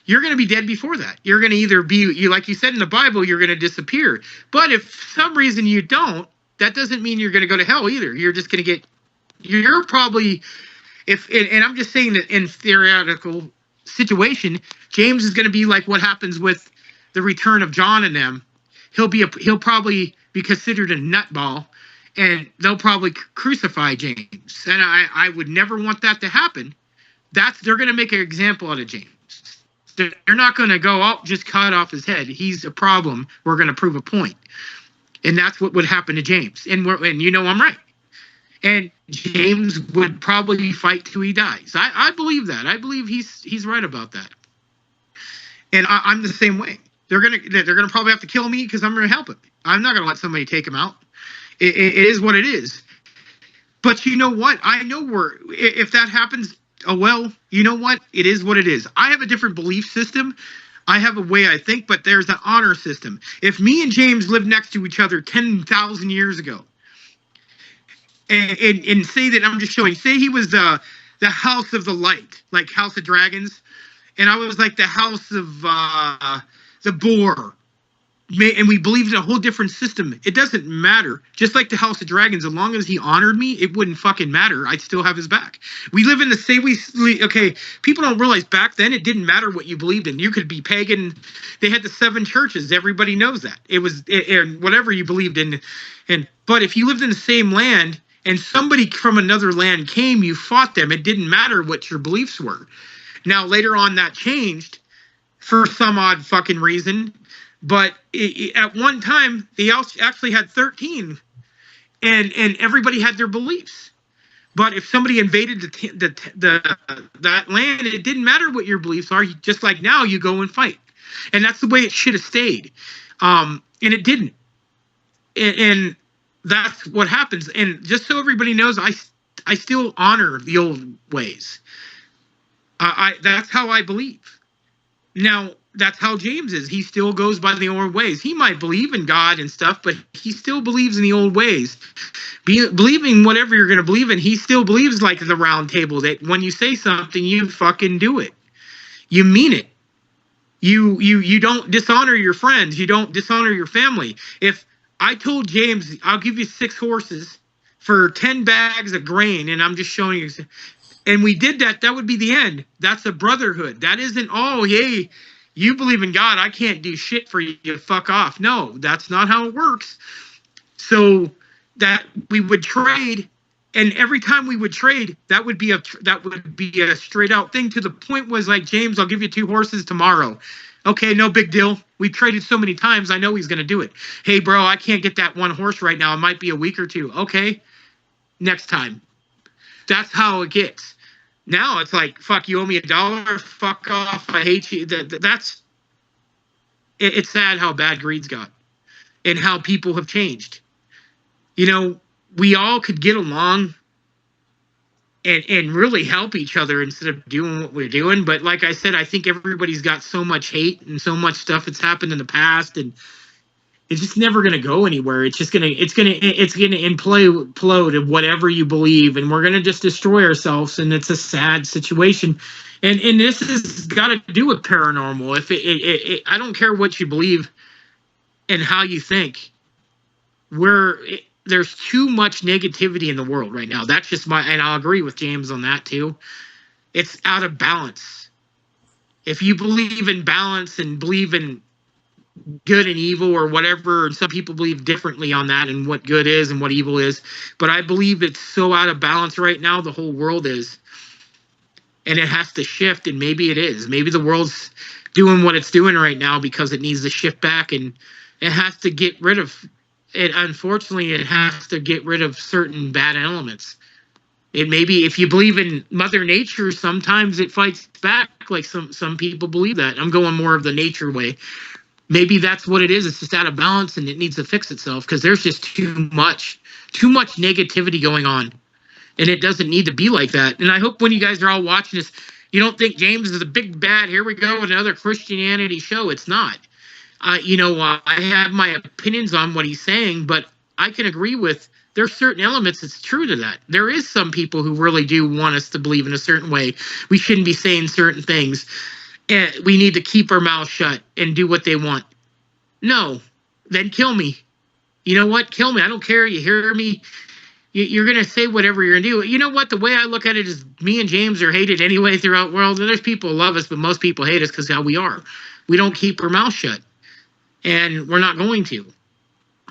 Speaker 5: you're going to be dead before that. You're going to either be, like you said in the Bible, you're going to disappear. But if for some reason you don't, that doesn't mean you're going to go to hell either. You're just going to you're probably, and I'm just saying that in theoretical situation, James is going to be like what happens with the return of John and them. He'll probably be considered a nutball, and they'll probably crucify James. And I would never want that to happen. They're going to make an example out of James. They're not going to go, oh, just cut off his head. He's a problem. We're going to prove a point. And that's what would happen to James. And you know I'm right. And James would probably fight till he dies. I believe that. I believe he's right about that. And I'm the same way. They're gonna probably have to kill me because I'm going to help him. I'm not going to let somebody take him out. It is what it is. But you know what? I know if that happens, oh, well, you know what? It is what it is. I have a different belief system. I have a way I think, but there's an honor system. If me and James lived next to each other 10,000 years ago, and say that I'm just showing, say he was the House of the Light, like House of Dragons, and I was like the House of the Boar, and we believed in a whole different system. It doesn't matter. Just like the House of Dragons, as long as he honored me, it wouldn't fucking matter. I'd still have his back. We live in the same. Okay, people don't realize back then it didn't matter what you believed in. You could be pagan. They had the 7 churches. Everybody knows that. It was whatever you believed in. But if you lived in the same land and somebody from another land came, you fought them. It didn't matter what your beliefs were. Now later on that changed. for some odd fucking reason. But at one time, they actually had 13, and everybody had their beliefs. But if somebody invaded that land, it didn't matter what your beliefs are. Just like now, you go and fight, and that's the way it should have stayed. And it didn't, and that's what happens. And just so everybody knows, I still honor the old ways. That's how I believe. Now, that's how James is. He still goes by the old ways. He might believe in God and stuff, but he still believes in the old ways. Believing whatever you're going to believe in, he still believes like the round table, that when you say something, you fucking do it. You mean it. You don't dishonor your friends. You don't dishonor your family. If I told James, I'll give you 6 horses for 10 bags of grain, and I'm just showing you, and we did that, that would be the end. That's a brotherhood. That isn't, oh, hey, you believe in God, I can't do shit for you, fuck off. No, that's not how it works. So that we would trade, and every time we would trade, that would be a straight out thing. To the point was like, James, I'll give you 2 horses tomorrow. Okay, no big deal. We traded so many times, I know he's going to do it. Hey, bro, I can't get that 1 horse right now. It might be a week or 2. Okay, next time. That's how it gets. Now it's like, fuck, you owe me $1. Fuck off. I hate you. It's sad how bad greed's got and how people have changed. You know, we all could get along and really help each other instead of doing what we're doing. But like I said, I think everybody's got so much hate and so much stuff that's happened in the past, and it's just never going to go anywhere. It's going to implode of whatever you believe, and we're going to just destroy ourselves. And it's a sad situation. And this has got to do with paranormal. If I don't care what you believe and how you think, there's too much negativity in the world right now. That's just and I'll agree with James on that too. It's out of balance. If you believe in balance and believe in good and evil or whatever, and some people believe differently on that and what good is and what evil is, but I believe it's so out of balance right now, the whole world is, and it has to shift. And maybe it is, maybe the world's doing what it's doing right now because it needs to shift back, and it has to get rid of it. Unfortunately, it has to get rid of certain bad elements. It maybe, if you believe in Mother Nature, sometimes it fights back, like some people believe that. I'm going more of the nature way. Maybe that's what it is. It's just out of balance, and it needs to fix itself because there's just too much negativity going on, and it doesn't need to be like that. And I hope when you guys are all watching this, you don't think James is a big bad, here we go, another Christianity show. It's not. I have my opinions on what he's saying, but I can agree with there's certain elements that's true to that. There is some people who really do want us to believe in a certain way. We shouldn't be saying certain things. And we need to keep our mouth shut and do what they want. No, then kill me. You know what? Kill me. I don't care. You hear me? You're going to say whatever you're going to do. You know what? The way I look at it is me and James are hated anyway throughout the world. There's people who love us, but most people hate us because how we are. We don't keep our mouth shut. And we're not going to.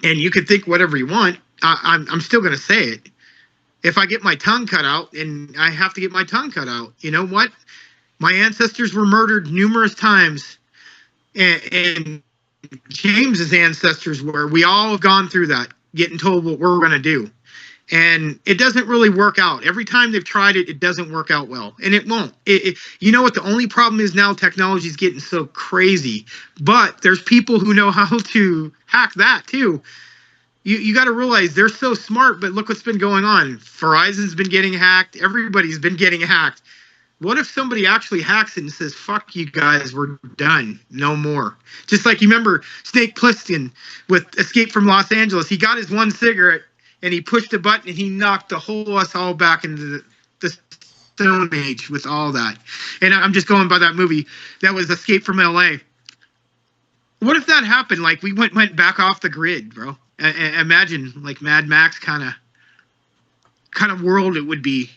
Speaker 5: And you can think whatever you want. I'm still going to say it. If I get my tongue cut out, and I have to get my tongue cut out, you know what? My ancestors were murdered numerous times, and James's ancestors were. We all have gone through that, getting told what we're going to do. And it doesn't really work out. Every time they've tried it, it doesn't work out well. And it won't. You know what? The only problem is now technology is getting so crazy. But there's people who know how to hack that too. You got to realize they're so smart, but look what's been going on. Verizon's been getting hacked. Everybody's been getting hacked. What if somebody actually hacks it and says, fuck you guys, we're done. No more. Just like you remember Snake Plissken with Escape from Los Angeles. He got his one cigarette and he pushed a button and he knocked us all back into the Stone Age with all that. And I'm just going by that movie. That was Escape from LA. What if that happened? Like we went back off the grid, bro. Imagine like Mad Max kind of world it would be.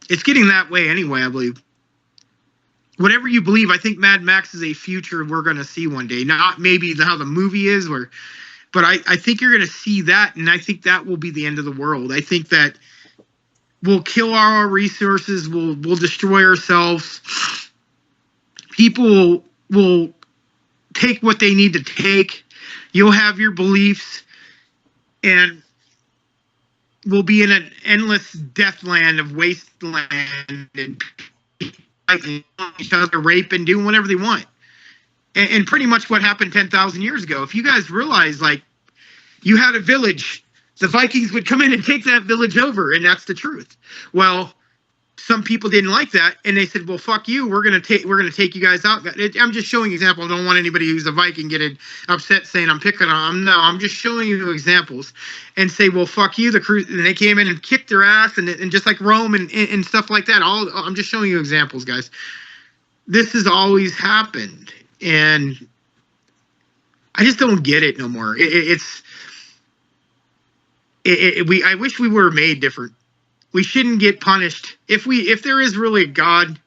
Speaker 5: It's getting that way anyway, I believe. Whatever you believe, I think Mad Max is a future we're going to see one day. Not maybe how the movie is, but I think you're going to see that, and I think that will be the end of the world. I think that we'll kill our resources, we'll destroy ourselves People will take what they need to take. You'll have your beliefs, and we'll be in an endless death land of wasteland and each other, raping, doing whatever they want. And pretty much what happened 10,000 years ago. If you guys realize, like, you had a village, the Vikings would come in and take that village over, and that's the truth. Well, some people didn't like that, and they said, "Well, fuck you. We're gonna take you guys out." I'm just showing examples. I don't want anybody who's a Viking getting upset saying I'm picking on them. No, I'm just showing you examples, and say, "Well, fuck you." And they came in and kicked their ass, and just like Rome and stuff like that. I'm just showing you examples, guys. This has always happened, and I just don't get it no more. I wish we were made different. We shouldn't get punished. If there is really a God,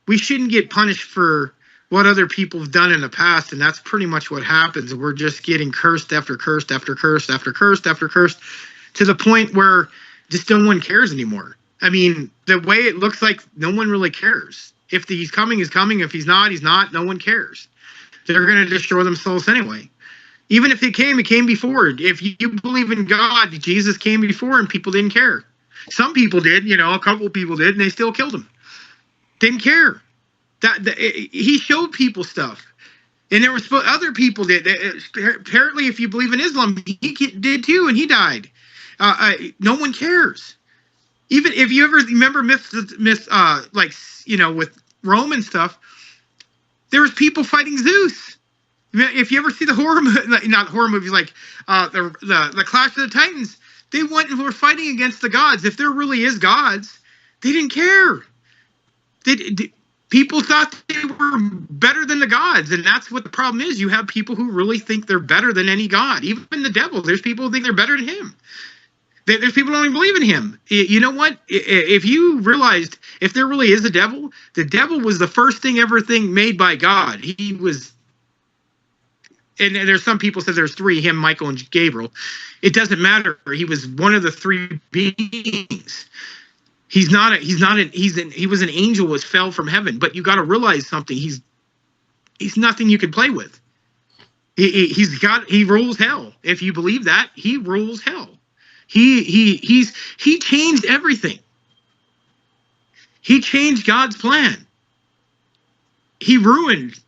Speaker 5: we shouldn't get punished for what other people have done in the past, and that's pretty much what happens. We're just getting cursed after cursed after cursed after cursed after cursed, to the point where just no one cares anymore. I mean, the way it looks like no one really cares. If he's coming, he's coming. If he's not, he's not. No one cares. They're going to destroy themselves anyway. Even if he came before. If you believe in God, Jesus came before and people didn't care. Some people did, a couple of people did, and they still killed him. Didn't care. He showed people stuff. And there was other people did. Apparently, if you believe in Islam, he did too, and he died. No one cares. Even if you ever remember myths, with Rome and stuff, there was people fighting Zeus. If you ever see the horror, not horror movies, like the Clash of the Titans, they went and were fighting against the gods. If there really is gods, they didn't care. People thought they were better than the gods, and that's what the problem is. You have people who really think they're better than any god. Even the devil, there's people who think they're better than him. There's people who don't even believe in him. You know what? If you realized, if there really is a devil, the devil was the first thing made by God. He was... And there's some people said there's three, him, Michael, and Gabriel. It doesn't matter. He was one of the three beings. He was an angel, was fell from heaven. But you got to realize something. He's nothing you can play with. He rules hell. If you believe that, he rules hell. He changed everything. He changed God's plan. He ruined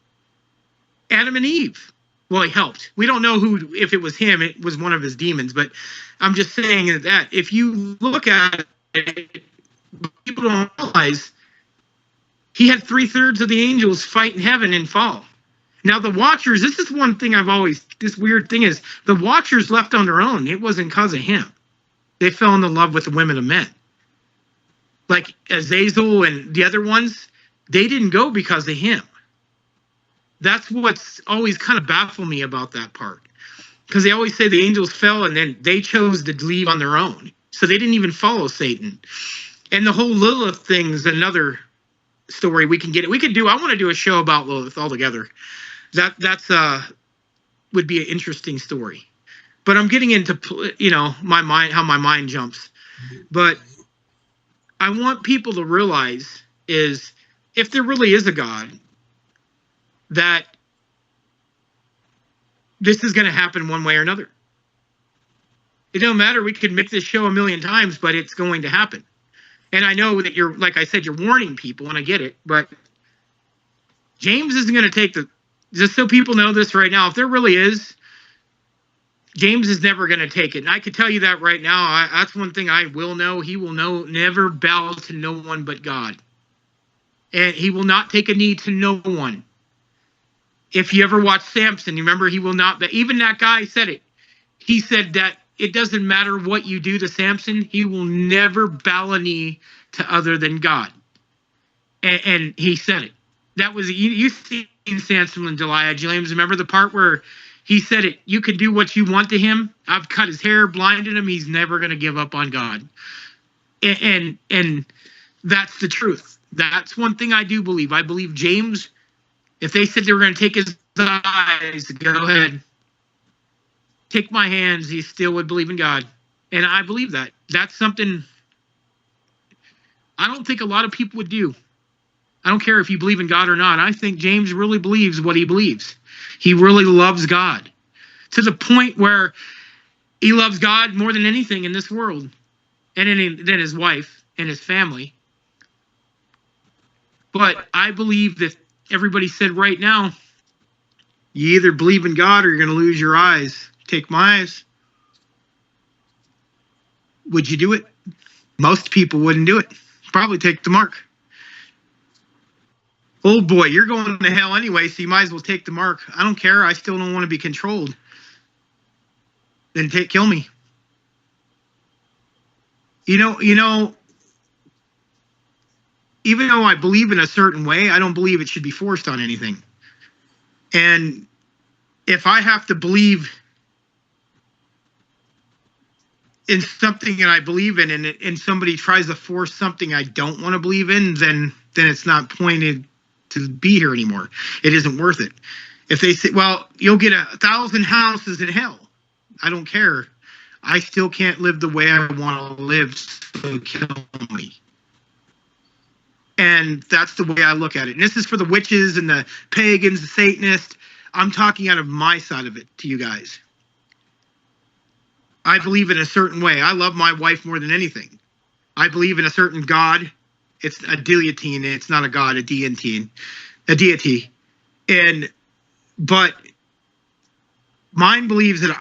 Speaker 5: Adam and Eve. Well, he helped. We don't know if it was him, it was one of his demons, but I'm just saying that if you look at it, people don't realize he had 3/3 of the angels fight in heaven and fall. Now the Watchers, this is one thing this weird thing is, the Watchers left on their own. It wasn't because of him. They fell in love with the women of men. Like Azazel and the other ones, they didn't go because of him. That's what's always kind of baffled me about that part. Because they always say the angels fell and then they chose to leave on their own. So they didn't even follow Satan. And the whole Lilith thing is another story we can get. I want to do a show about Lilith altogether. That's would be an interesting story. But I'm getting into, my mind, how my mind jumps. But I want people to realize is, if there really is a God, that this is going to happen one way or another. It don't matter. We could make this show a million times, but it's going to happen. And I know that you're, like I said, you're warning people, and I get it. But James isn't going to take just so people know this right now, if there really is, James is never going to take it. And I could tell you that right now. That's one thing I will know. He will never bow to no one but God. And he will not take a knee to no one. If you ever watch Samson, you remember he will not, but even that guy said it. He said that it doesn't matter what you do to Samson, he will never bow a knee to other than God. And he said it. That was, you seen Samson and Delilah, James. Remember the part where he said it, you can do what you want to him. I've cut his hair, blinded him. He's never going to give up on God. And that's the truth. That's one thing I do believe. I believe James, if they said they were going to take his eyes, go ahead. Take my hands. He still would believe in God. And I believe that. That's something I don't think a lot of people would do. I don't care if you believe in God or not. I think James really believes what he believes. He really loves God to the point where he loves God more than anything in this world, and than his wife and his family. But I believe that everybody said right now, you either believe in God or you're going to lose your eyes. Take my eyes. Would you do it? Most people wouldn't do it. Probably take the mark. Oh boy, you're going to hell anyway, so you might as well take the mark. I don't care. I still don't want to be controlled. Then kill me. You know, even though I believe in a certain way, I don't believe it should be forced on anything. And if I have to believe in something that I believe in, and somebody tries to force something I don't want to believe in, then it's not pointed to be here anymore. It isn't worth it. If they say, well, you'll get 1,000 houses in hell, I don't care. I still can't live the way I want to live, so kill me. And that's the way I look at it. And this is for the witches and the pagans, the Satanists. I'm talking out of my side of it to you guys. I believe in a certain way. I love my wife more than anything. I believe in a certain God. It's a deity. It's not a god, a deity. But mine believes that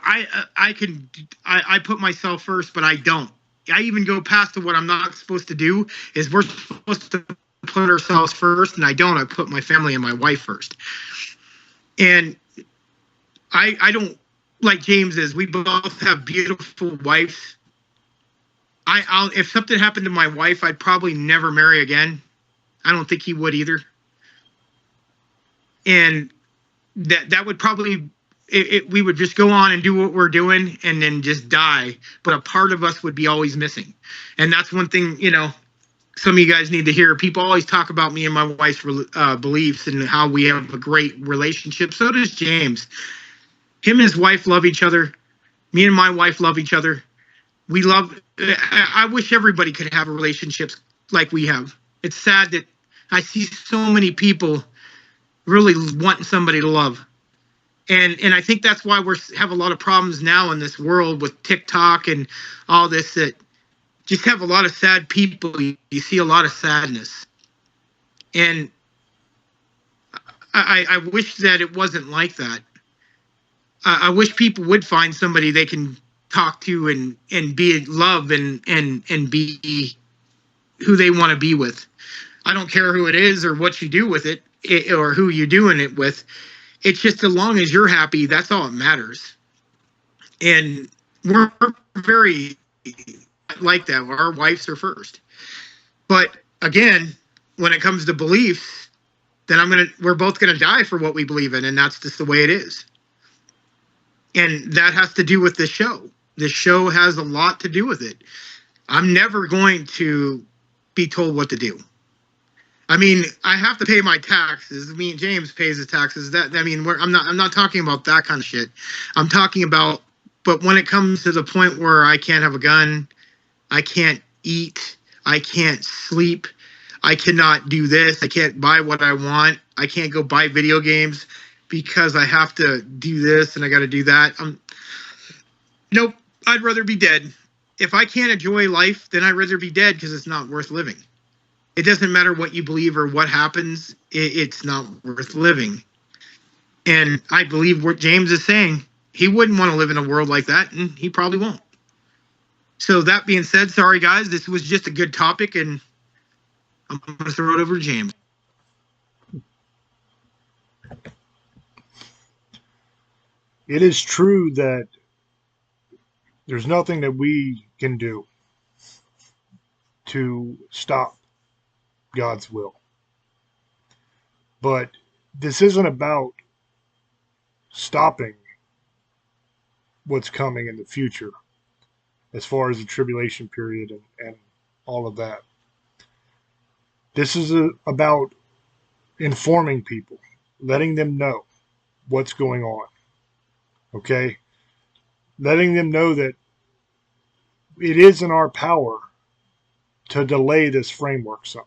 Speaker 5: I put myself first, but I don't. I even go past to what I'm not supposed to do. Is we're supposed to put ourselves first, and I don't. I put my family and my wife first. And I don't, like James is. We both have beautiful wives. I'll if something happened to my wife, I'd probably never marry again. I don't think he would either. And that would probably we would just go on and do what we're doing and then just die. But a part of us would be always missing. And that's one thing, some of you guys need to hear. People always talk about me and my wife's beliefs and how we have a great relationship. So does James. Him and his wife love each other. Me and my wife love each other. We love. I wish everybody could have relationships like we have. It's sad that I see so many people really wanting somebody to love. And I think that's why we have a lot of problems now in this world with TikTok and all this, that just have a lot of sad people. You see a lot of sadness. And I wish that it wasn't like that. I wish people would find somebody they can talk to and be in love and be who they want to be with. I don't care who it is or what you do with it or who you're doing it with. It's just as long as you're happy, that's all that matters. And we're very like that. Our wives are first. But again, when it comes to beliefs, then we're both gonna die for what we believe in, and that's just the way it is. And that has to do with this show. This show has a lot to do with it. I'm never going to be told what to do. I mean, I have to pay my taxes. Me and James pays his taxes. I'm not talking about that kind of shit. I'm talking about, but when it comes to the point where I can't have a gun, I can't eat, I can't sleep, I cannot do this, I can't buy what I want, I can't go buy video games because I have to do this and I got to do that. Nope, I'd rather be dead. If I can't enjoy life, then I'd rather be dead because it's not worth living. It doesn't matter what you believe or what happens. It's not worth living. And I believe what James is saying. He wouldn't want to live in a world like that, and he probably won't. So that being said, sorry guys, this was just a good topic, and I'm going to throw it over to James.
Speaker 2: It is true that there's nothing that we can do to stop God's will. But this isn't about stopping what's coming in the future as far as the tribulation period and all of that. This is about informing people, letting them know what's going on. Okay? Letting them know that it is in our power to delay this framework some.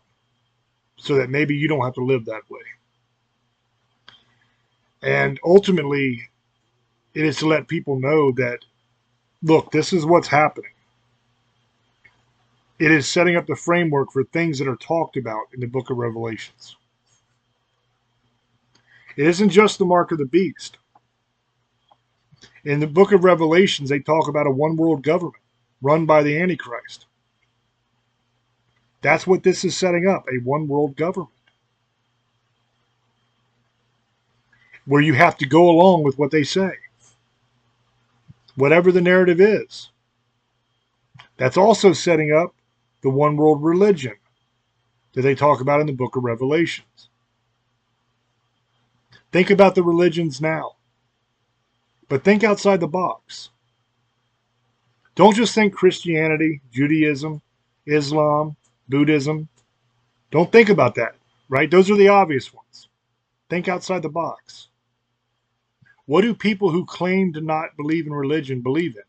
Speaker 2: so that maybe you don't have to live that way. And ultimately, it is to let people know that, look, this is what's happening. It is setting up the framework for things that are talked about in the book of Revelations. It isn't just the mark of the beast. In the book of Revelations, they talk about a one world government run by the Antichrist. That's what this is setting up, a one world government, where you have to go along with what they say, whatever the narrative is. That's also setting up the one world religion that they talk about in the book of Revelations. Think about the religions now, but think outside the box. Don't just think Christianity, Judaism, Islam, Buddhism. Don't think about that, right? Those are the obvious ones. Think outside the box. What do people who claim to not believe in religion believe in?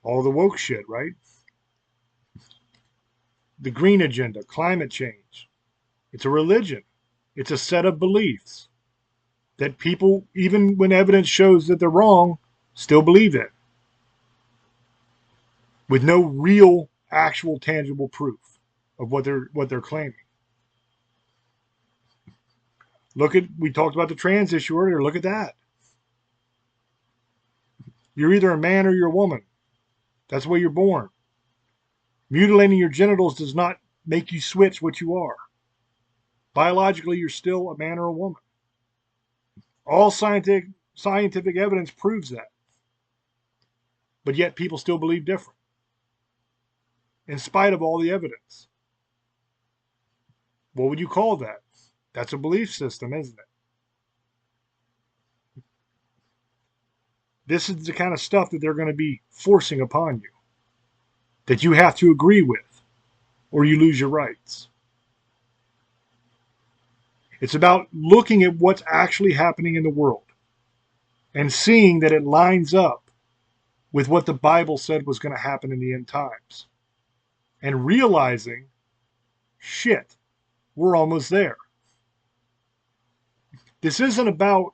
Speaker 2: All the woke shit, right? The green agenda, climate change. It's a religion. It's a set of beliefs that people, even when evidence shows that they're wrong, still believe in, with no real, actual, tangible proof of what they're claiming. We talked about the trans issue earlier. Look at that. You're either a man or you're a woman. That's the way you're born. Mutilating your genitals does not make you switch what you are. Biologically, you're still a man or a woman. All scientific evidence proves that. But yet people still believe different, in spite of all the evidence. What would you call that? That's a belief system, isn't it? This is the kind of stuff that they're going to be forcing upon you, that you have to agree with, or you lose your rights. It's about looking at what's actually happening in the world and seeing that it lines up with what the Bible said was going to happen in the end times. And realizing, shit, we're almost there. This isn't about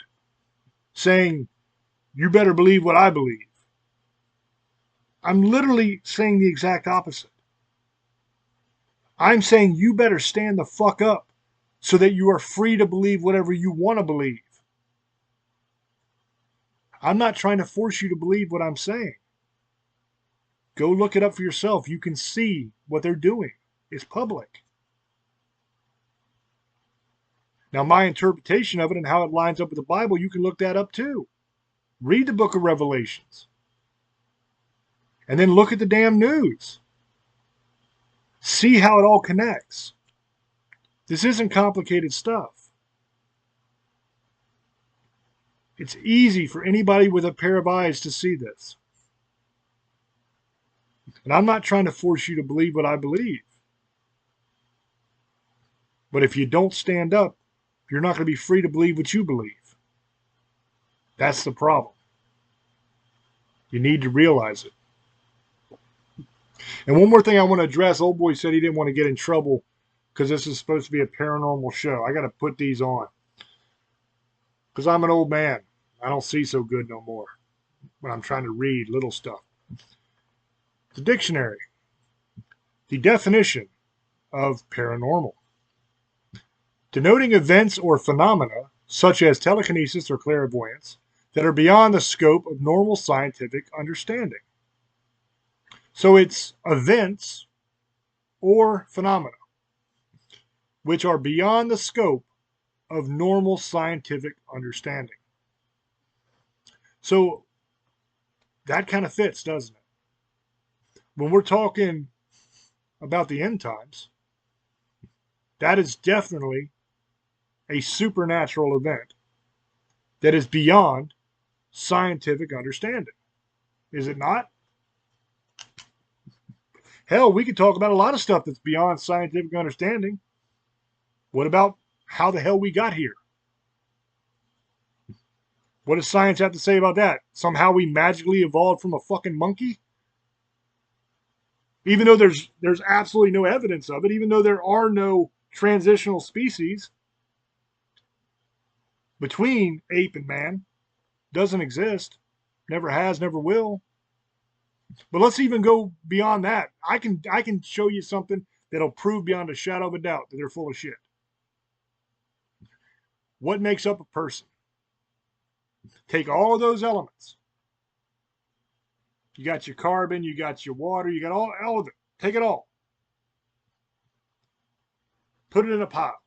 Speaker 2: saying, you better believe what I believe. I'm literally saying the exact opposite. I'm saying you better stand the fuck up so that you are free to believe whatever you want to believe. I'm not trying to force you to believe what I'm saying. Go look it up for yourself. You can see what they're doing. It's public. Now, my interpretation of it and how it lines up with the Bible, you can look that up too. Read the book of Revelations. And then look at the damn news. See how it all connects. This isn't complicated stuff. It's easy for anybody with a pair of eyes to see this. And I'm not trying to force you to believe what I believe. But if you don't stand up, you're not going to be free to believe what you believe. That's the problem. You need to realize it. And one more thing I want to address. Old boy said he didn't want to get in trouble because this is supposed to be a paranormal show. I got to put these on because I'm an old man. I don't see so good no more when I'm trying to read little stuff. The dictionary. The definition of paranormal. Denoting events or phenomena, such as telekinesis or clairvoyance, that are beyond the scope of normal scientific understanding. So it's events or phenomena which are beyond the scope of normal scientific understanding. So that kind of fits, doesn't it? When we're talking about the end times, that is definitely a supernatural event that is beyond scientific understanding. Is it not? Hell, we could talk about a lot of stuff that's beyond scientific understanding. What about how the hell we got here? What does science have to say about that? Somehow we magically evolved from a fucking monkey? Even though there's absolutely no evidence of it, even though there are no transitional species between ape and man, doesn't exist, never has, never will. But let's even go beyond that. I can show you something that'll prove beyond a shadow of a doubt that they're full of shit. What makes up a person? Take all of those elements. You got your carbon, you got your water, you got all of it. Take it all. Put it in a pile.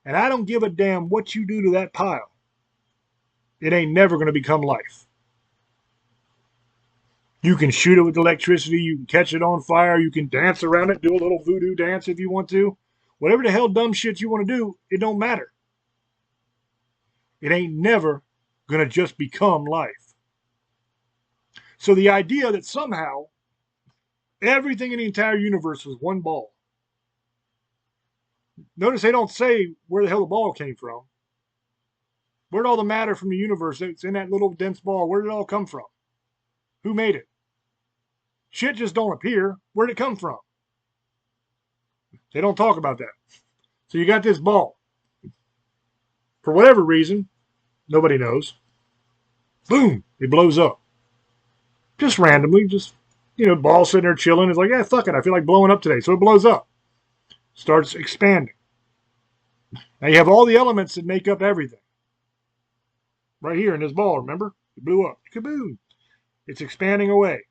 Speaker 2: And I don't give a damn what you do to that pile. It ain't never going to become life. You can shoot it with electricity. You can catch it on fire. You can dance around it, do a little voodoo dance if you want to. Whatever the hell dumb shit you want to do, it don't matter. It ain't never going to just become life. So the idea that somehow everything in the entire universe was one ball. Notice they don't say where the hell the ball came from. Where'd all the matter from the universe that's in that little dense ball, where did it all come from? Who made it? Shit just don't appear. Where'd it come from? They don't talk about that. So you got this ball. For whatever reason, nobody knows. Boom, it blows up. Just randomly, ball sitting there chilling. It's like, yeah, fuck it. I feel like blowing up today. So it blows up. Starts expanding. Now you have all the elements that make up everything. Right here in this ball, remember? It blew up. Kaboom. It's expanding away.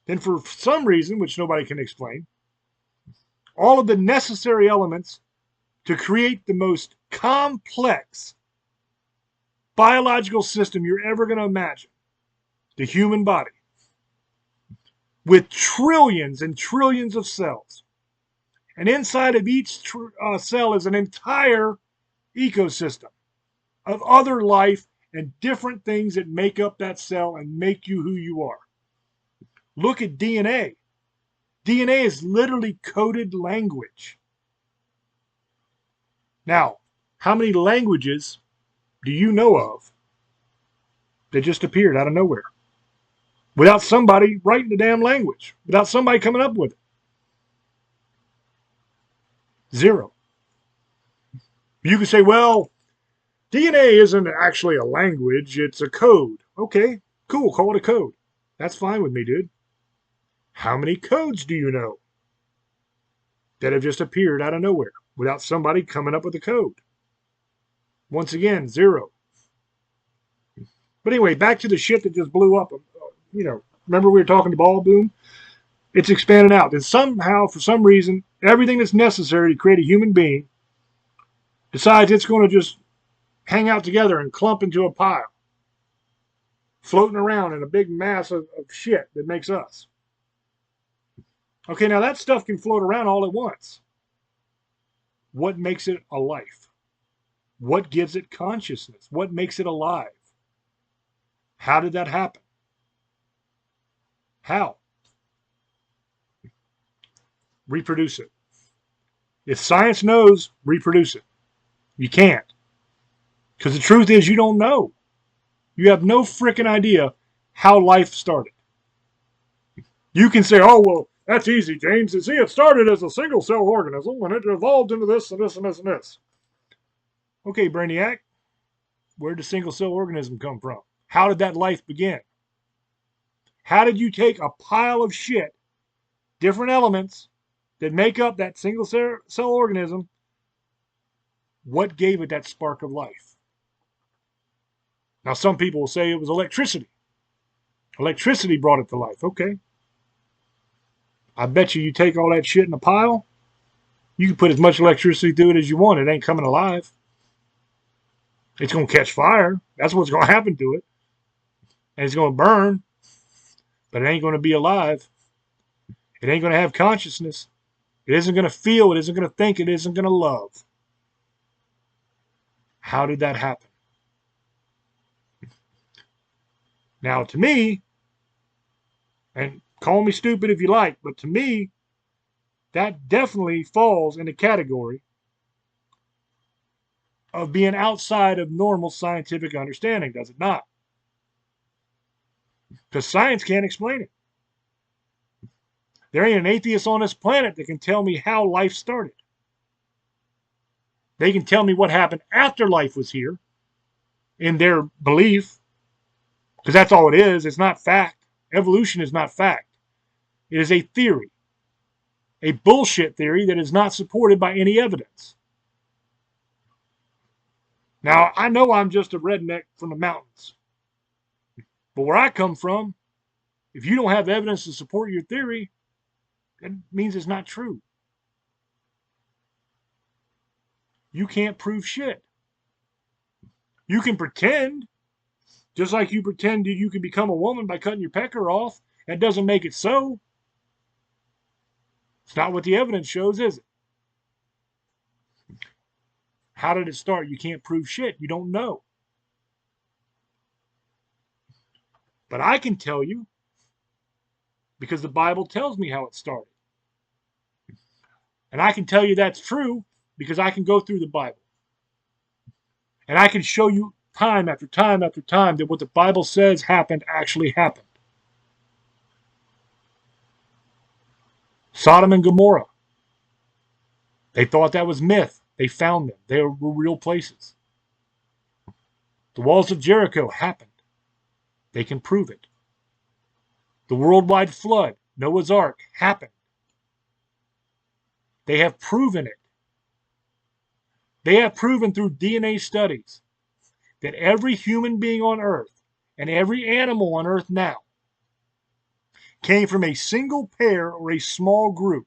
Speaker 2: Then for some reason, which nobody can explain, all of the necessary elements to create the most complex biological system you're ever going to imagine, the human body, with trillions and trillions of cells. And inside of each cell is an entire ecosystem of other life and different things that make up that cell and make you who you are. Look at DNA. DNA is literally coded language. Now, how many languages do you know of that just appeared out of nowhere? Without somebody writing the damn language. Without somebody coming up with it. Zero. You can say, well, DNA isn't actually a language, it's a code. Okay, cool, call it a code. That's fine with me, dude. How many codes do you know that have just appeared out of nowhere without somebody coming up with a code? Once again, zero. But anyway, back to the shit that just blew up. Remember we were talking to ball boom? It's expanded out. And somehow, for some reason, everything that's necessary to create a human being decides it's going to just hang out together and clump into a pile, floating around in a big mass of shit that makes us. Okay, now that stuff can float around all at once. What makes it a life? What gives it consciousness? What makes it alive? How did that happen? How? Reproduce it. If science knows, reproduce it. You can't. Because the truth is you don't know. You have no freaking idea how life started. You can say, oh, well, that's easy, James. You see, it started as a single cell organism and it evolved into this and this and this and this. Okay, Brainiac, where did the single cell organism come from? How did that life begin? How did you take a pile of shit, different elements that make up that single cell organism? What gave it that spark of life? Now, some people will say it was electricity. Electricity brought it to life. Okay. I bet you take all that shit in a pile, you can put as much electricity through it as you want. It ain't coming alive. It's going to catch fire. That's what's going to happen to it. And it's going to burn. But it ain't going to be alive. It ain't going to have consciousness. It isn't going to feel. It isn't going to think. It isn't going to love. How did that happen? Now, to me, and call me stupid if you like, but to me, that definitely falls in the category of being outside of normal scientific understanding, does it not? Because science can't explain it. There ain't an atheist on this planet that can tell me how life started. They can tell me what happened after life was here in their belief, because that's all it is. It's not fact. Evolution is not fact. It is a theory, a bullshit theory that is not supported by any evidence. Now, I know I'm just a redneck from the mountains, but where I come from, if you don't have evidence to support your theory, that means it's not true. You can't prove shit. You can pretend, just like you pretend that you can become a woman by cutting your pecker off. That doesn't make it so. It's not what the evidence shows, is it? How did it start? You can't prove shit. You don't know. But I can tell you, because the Bible tells me how it started. And I can tell you that's true because I can go through the Bible. And I can show you time after time after time that what the Bible says happened actually happened. Sodom and Gomorrah. They thought that was myth. They found them. They were real places. The walls of Jericho happened. They can prove it. The worldwide flood, Noah's Ark, happened. They have proven it. They have proven through DNA studies that every human being on earth and every animal on earth now came from a single pair or a small group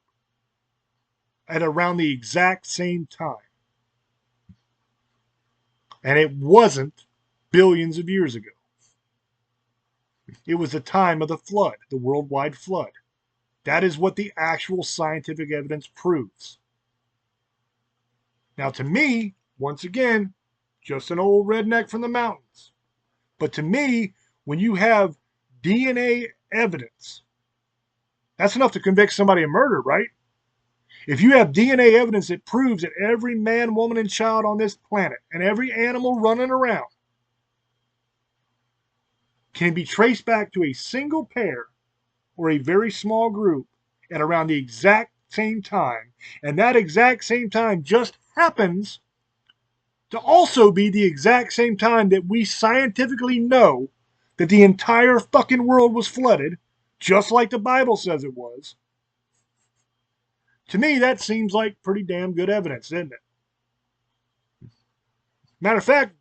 Speaker 2: at around the exact same time. And it wasn't billions of years ago. It was the time of the flood, the worldwide flood. That is what the actual scientific evidence proves. Now, to me, once again, just an old redneck from the mountains. But to me, when you have DNA evidence, that's enough to convict somebody of murder, right? If you have DNA evidence that proves that every man, woman, and child on this planet and every animal running around can be traced back to a single pair or a very small group at around the exact same time, and that exact same time just happens to also be the exact same time that we scientifically know that the entire fucking world was flooded, just like the Bible says it was. To me, that seems like pretty damn good evidence, doesn't it? Matter of fact,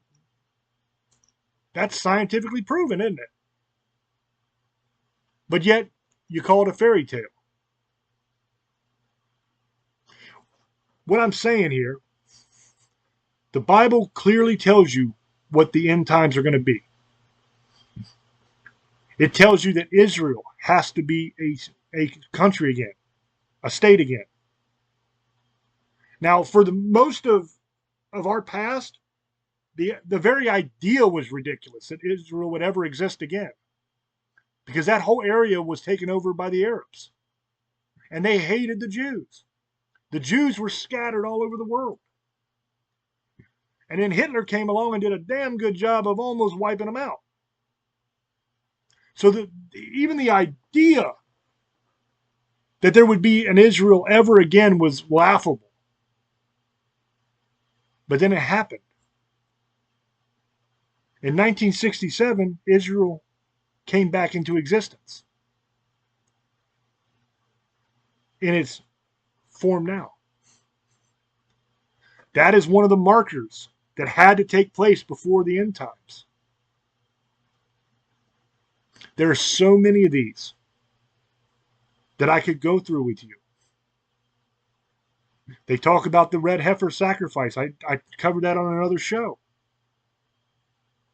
Speaker 2: that's scientifically proven, isn't it? But yet, you call it a fairy tale. What I'm saying here, the Bible clearly tells you what the end times are going to be. It tells you that Israel has to be a country again, a state again. Now, for the most of our past, the very idea was ridiculous that Israel would ever exist again, because that whole area was taken over by the Arabs, and they hated the Jews. The Jews were scattered all over the world. And then Hitler came along and did a damn good job of almost wiping them out. So even the idea that there would be an Israel ever again was laughable. But then it happened. In 1967, Israel came back into existence in its form now. That is one of the markers that had to take place before the end times. There are so many of these that I could go through with you. They talk about the red heifer sacrifice. I covered that on another show.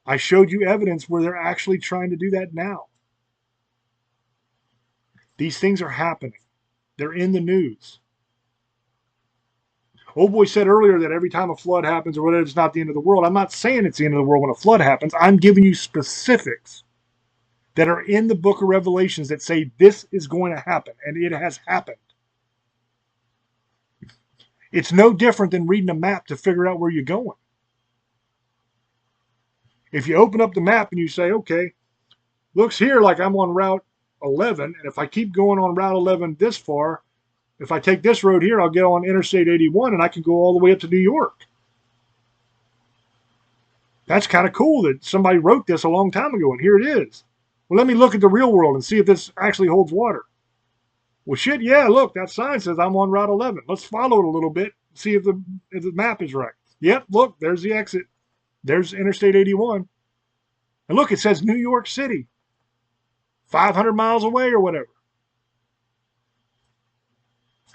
Speaker 2: I showed you evidence where they're actually trying to do that now. These things are happening. They're in the news. Old boy said earlier that every time a flood happens or whatever, it's not the end of the world. I'm not saying it's the end of the world when a flood happens. I'm giving you specifics that are in the book of Revelations that say this is going to happen, and it has happened. It's no different than reading a map to figure out where you're going. If you open up the map and you say, okay, looks here like I'm on Route 11, and if I keep going on Route 11 this far, if I take this road here, I'll get on Interstate 81, and I can go all the way up to New York. That's kind of cool that somebody wrote this a long time ago, and here it is. Well, let me look at the real world and see if this actually holds water. Well, shit, yeah, look, that sign says I'm on Route 11. Let's follow it a little bit, see if the map is right. Yep, look, there's the exit. There's Interstate 81. And look, it says New York City, 500 miles away or whatever.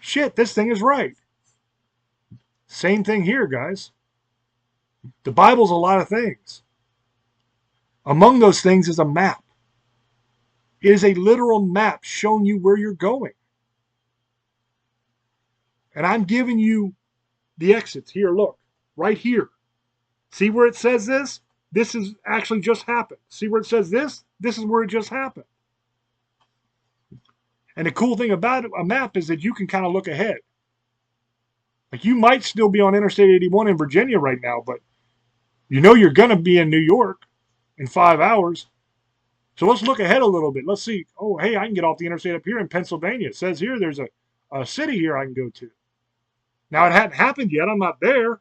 Speaker 2: Shit, this thing is right. Same thing here, guys. The Bible's a lot of things. Among those things is a map. It is a literal map showing you where you're going. And I'm giving you the exits. Here, look, right here. See where it says this? This is actually just happened. See where it says this? This is where it just happened. And the cool thing about a map is that you can kind of look ahead. Like you might still be on Interstate 81 in Virginia right now, but you know you're going to be in New York in 5 hours. So let's look ahead a little bit. Let's see. Oh, hey, I can get off the interstate up here in Pennsylvania. It says here there's a city here I can go to. Now, it hadn't happened yet. I'm not there.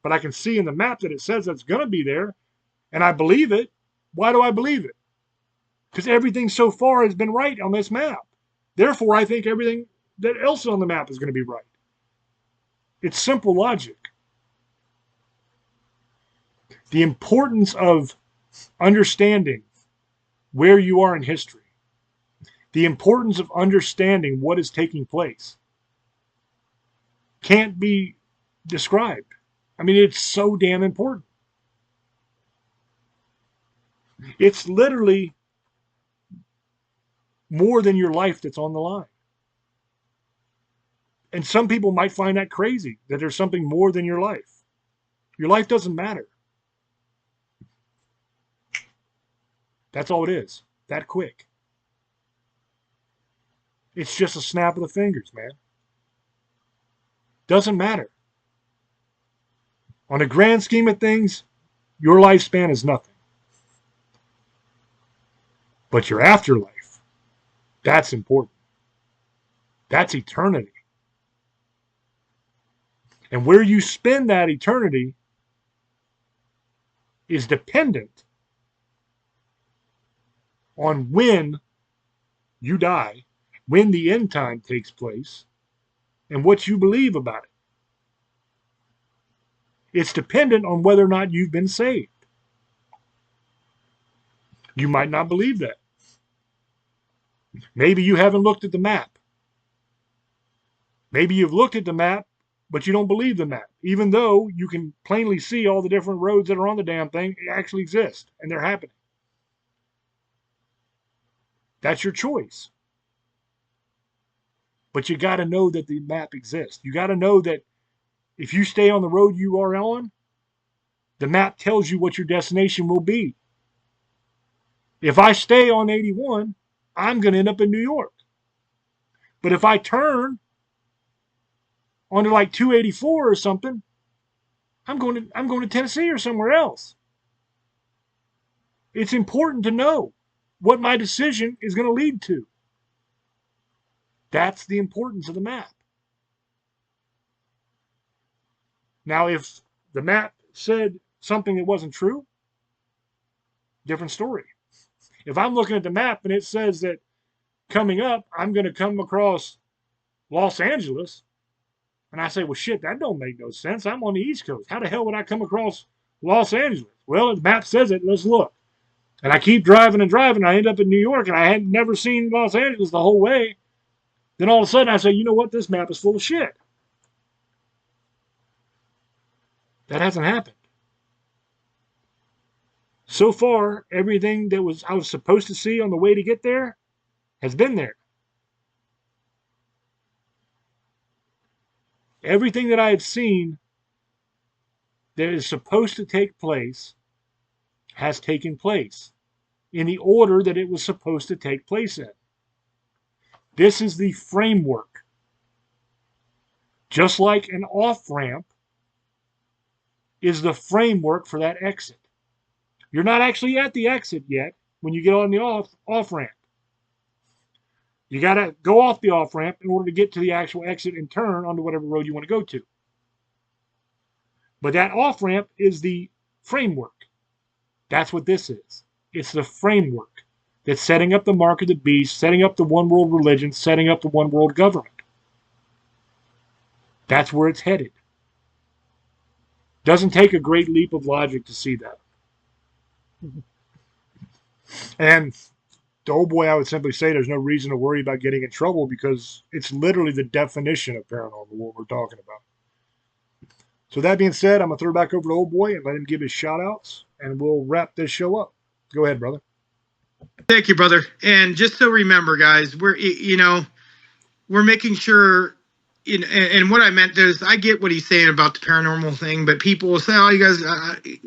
Speaker 2: But I can see in the map that it says that's going to be there. And I believe it. Why do I believe it? Because everything so far has been right on this map. Therefore, I think everything that else on the map is going to be right. It's simple logic. The importance of understanding where you are in history. The importance of understanding what is taking place can't be described. I mean, it's so damn important. It's literally more than your life that's on the line. And some people might find that crazy, that there's something more than your life. Your life doesn't matter. That's all it is. That quick. It's just a snap of the fingers, man. Doesn't matter. On the grand scheme of things, your lifespan is nothing. But your afterlife, that's important. That's eternity. And where you spend that eternity is dependent on when you die, when the end time takes place, and what you believe about it. It's dependent on whether or not you've been saved. You might not believe that. Maybe you haven't looked at the map. Maybe you've looked at the map, but you don't believe the map, even though you can plainly see all the different roads that are on the damn thing actually exist, and they're happening. That's your choice. But you got to know that the map exists. You got to know that if you stay on the road you are on, the map tells you what your destination will be. If I stay on 81, I'm going to end up in New York. But if I turn onto like 284 or something, I'm going to Tennessee or somewhere else. It's important to know what my decision is going to lead to. That's the importance of the map. Now, if the map said something that wasn't true, different story. If I'm looking at the map and it says that coming up, I'm going to come across Los Angeles, and I say, well, shit, that don't make no sense. I'm on the East Coast. How the hell would I come across Los Angeles? Well, the map says it. Let's look. And I keep driving and driving. I end up in New York, and I had never seen Los Angeles the whole way. Then all of a sudden I say, you know what? This map is full of shit. That hasn't happened. So far, everything that I was supposed to see on the way to get there has been there. Everything that I had seen that is supposed to take place has taken place in the order that it was supposed to take place in. This is the framework. Just like an off-ramp is the framework for that exit. You're not actually at the exit yet when you get on the off-ramp. You got to go off the off ramp in order to get to the actual exit and turn onto whatever road you want to go to. But that off ramp is the framework. That's what this is. It's the framework that's setting up the mark of the beast, setting up the one world religion, setting up the one world government. That's where it's headed. Doesn't take a great leap of logic to see that. And to old boy, I would simply say there's no reason to worry about getting in trouble because it's literally the definition of paranormal, what we're talking about. So that being said, I'm going to throw it back over to old boy and let him give his shout outs, and we'll wrap this show up. Go ahead, brother.
Speaker 5: Thank you, brother. And just so remember, guys, we're making sure, and what I meant is I get what he's saying about the paranormal thing, but people will say, oh, you guys,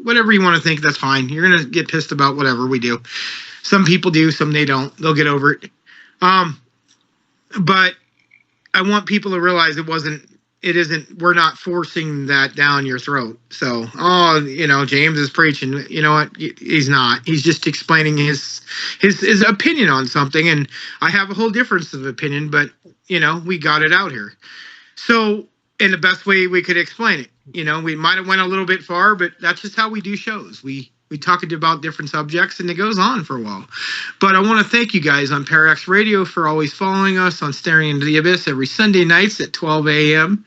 Speaker 5: whatever you want to think, that's fine. You're going to get pissed about whatever we do. Some people do, some they don't. They'll get over it. But I want people to realize we're not forcing that down your throat. So, James is preaching. You know what? He's not. He's just explaining his opinion on something. And I have a whole difference of opinion, but, we got it out here. So, in the best way we could explain it, we might have went a little bit far, but that's just how we do shows. We talk about different subjects, and it goes on for a while. But I want to thank you guys on Parax Radio for always following us on Staring into the Abyss every Sunday nights at 12 a.m.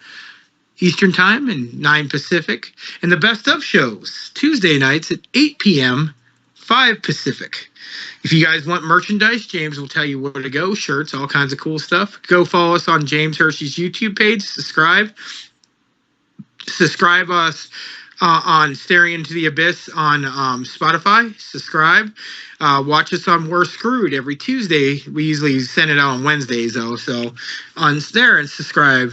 Speaker 5: Eastern Time and 9 Pacific. And the best of shows, Tuesday nights at 8 p.m., 5 Pacific. If you guys want merchandise, James will tell you where to go. Shirts, all kinds of cool stuff. Go follow us on James Hershey's YouTube page. Subscribe us on Staring into the Abyss on Spotify. Subscribe. Watch us on We're Screwed every Tuesday. We usually send it out on Wednesdays, though. So on there and subscribe.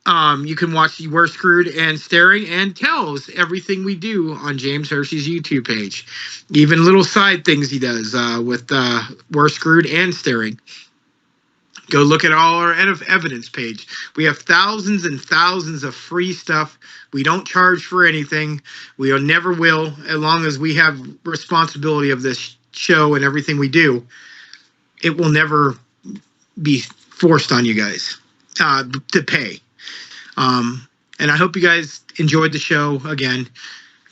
Speaker 5: You can watch We're Screwed and Staring and Tells everything we do on James Hershey's YouTube page. Even little side things he does with We're Screwed and Staring. Go look at all our evidence page. We have thousands and thousands of free stuff. We don't charge for anything. We never will, as long as we have responsibility of this show and everything we do. It will never be forced on you guys to pay. And I hope you guys enjoyed the show again.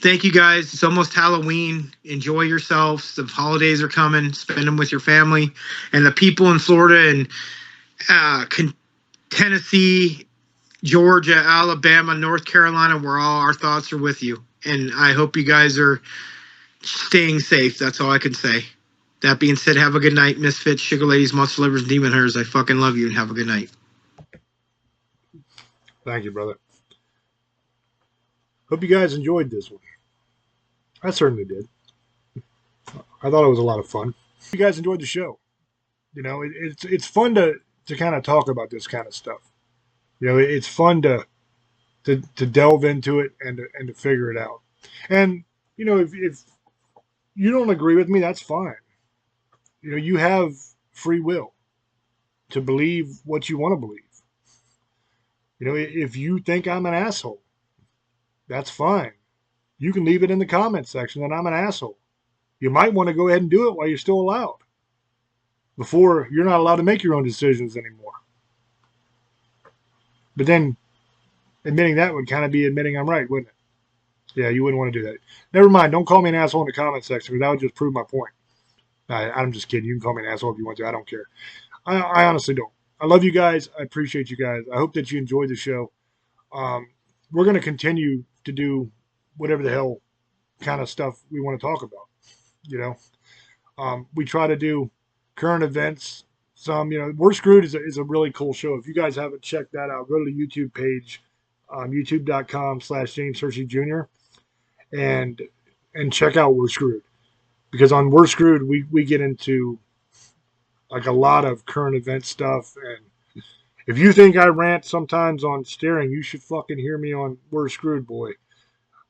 Speaker 5: Thank you guys. It's almost Halloween. Enjoy yourselves. The holidays are coming. Spend them with your family. And the people in Florida and Tennessee, Georgia, Alabama, North Carolina, our thoughts are with you. And I hope you guys are staying safe. That's all I can say. That being said, have a good night, Misfits, Sugar Ladies, Monster Livers, Demon Hunters. I fucking love you, and have a good night.
Speaker 2: Thank you, brother. Hope you guys enjoyed this one. I certainly did. I thought it was a lot of fun. You guys enjoyed the show. It's fun to kind of talk about this kind of stuff. It's fun to delve into it and to figure it out. And if you don't agree with me, that's fine. You have free will to believe what you want to believe. If you think I'm an asshole, that's fine. You can leave it in the comments section that I'm an asshole. You might want to go ahead and do it while you're still allowed, before you're not allowed to make your own decisions anymore. But then admitting that would kind of be admitting I'm right, wouldn't it? Yeah, you wouldn't want to do that. Never mind. Don't call me an asshole in the comment section, because that would just prove my point. I'm just kidding. You can call me an asshole if you want to. I don't care. I honestly don't. I love you guys. I appreciate you guys. I hope that you enjoyed the show. We're going to continue to do whatever the hell kind of stuff we want to talk about. We try to do current events. We're Screwed is a really cool show. If you guys haven't checked that out, go to the YouTube page, youtube.com/James Hershey Jr. and check out We're Screwed. Because on We're Screwed, we get into like a lot of current event stuff. And if you think I rant sometimes on Staring, you should fucking hear me on We're Screwed, boy.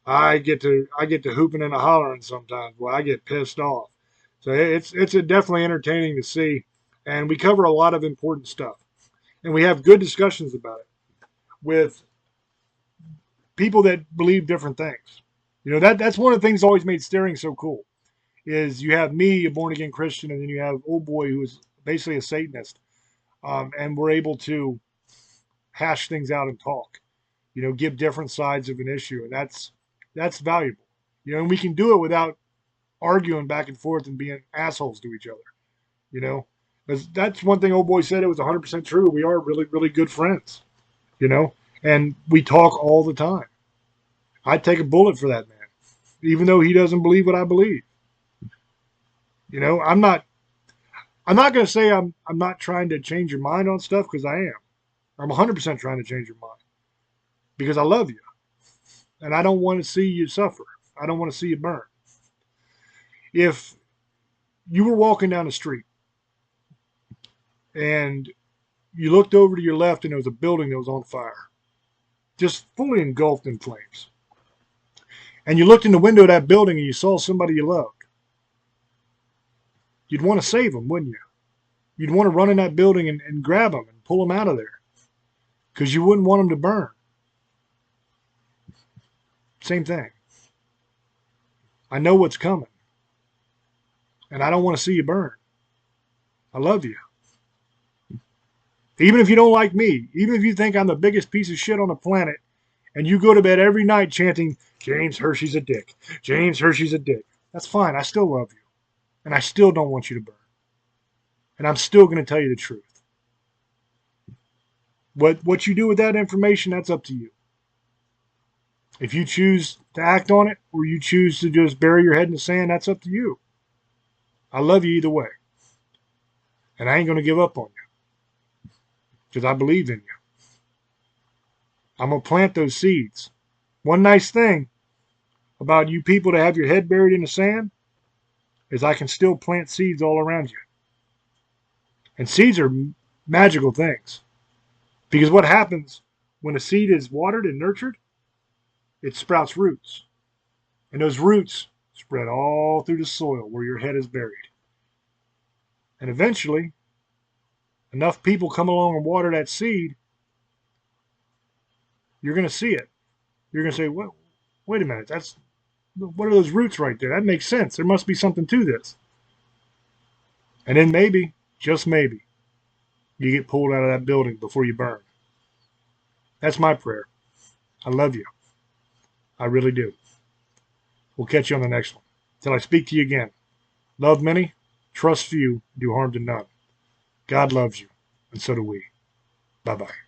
Speaker 2: I get to hooping and a hollering sometimes. Boy, I get pissed off. So it's definitely entertaining to see. And we cover a lot of important stuff. And we have good discussions about it with people that believe different things. That's one of the things that always made Staring so cool, is you have me, a born-again Christian, and then you have old boy who is basically a Satanist. and we're able to hash things out and talk. Give different sides of an issue, and that's valuable. And we can do it without arguing back and forth and being assholes to each other. Because that's one thing old boy said. It was 100% true. We are really, really good friends. And we talk all the time. I'd take a bullet for that man, even though he doesn't believe what I believe. I'm not going to say I'm not trying to change your mind on stuff, because I am. I'm 100% trying to change your mind because I love you, and I don't want to see you suffer. I don't want to see you burn. If you were walking down the street and you looked over to your left and there was a building that was on fire, just fully engulfed in flames, and you looked in the window of that building and you saw somebody you loved, you'd want to save them, wouldn't you? You'd want to run in that building and grab them and pull them out of there, because you wouldn't want them to burn. Same thing. I know what's coming, and I don't want to see you burn. I love you. Even if you don't like me, even if you think I'm the biggest piece of shit on the planet, and you go to bed every night chanting, James Hershey's a dick, James Hershey's a dick, that's fine. I still love you, and I still don't want you to burn. And I'm still going to tell you the truth. What you do with that information, that's up to you. If you choose to act on it, or you choose to just bury your head in the sand, that's up to you. I love you either way. And I ain't going to give up on you, because I believe in you. I'm going to plant those seeds. One nice thing about you people that have your head buried in the sand is I can still plant seeds all around you. And seeds are magical things. Because what happens when a seed is watered and nurtured, it sprouts roots. And those roots spread all through the soil where your head is buried. And eventually, enough people come along and water that seed, you're going to see it. You're going to say, well, wait a minute, what are those roots right there? That makes sense. There must be something to this. And then maybe, just maybe, you get pulled out of that building before you burn. That's my prayer. I love you. I really do. We'll catch you on the next one. Till I speak to you again. Love many, trust few, do harm to none. God loves you, and so do we. Bye-bye.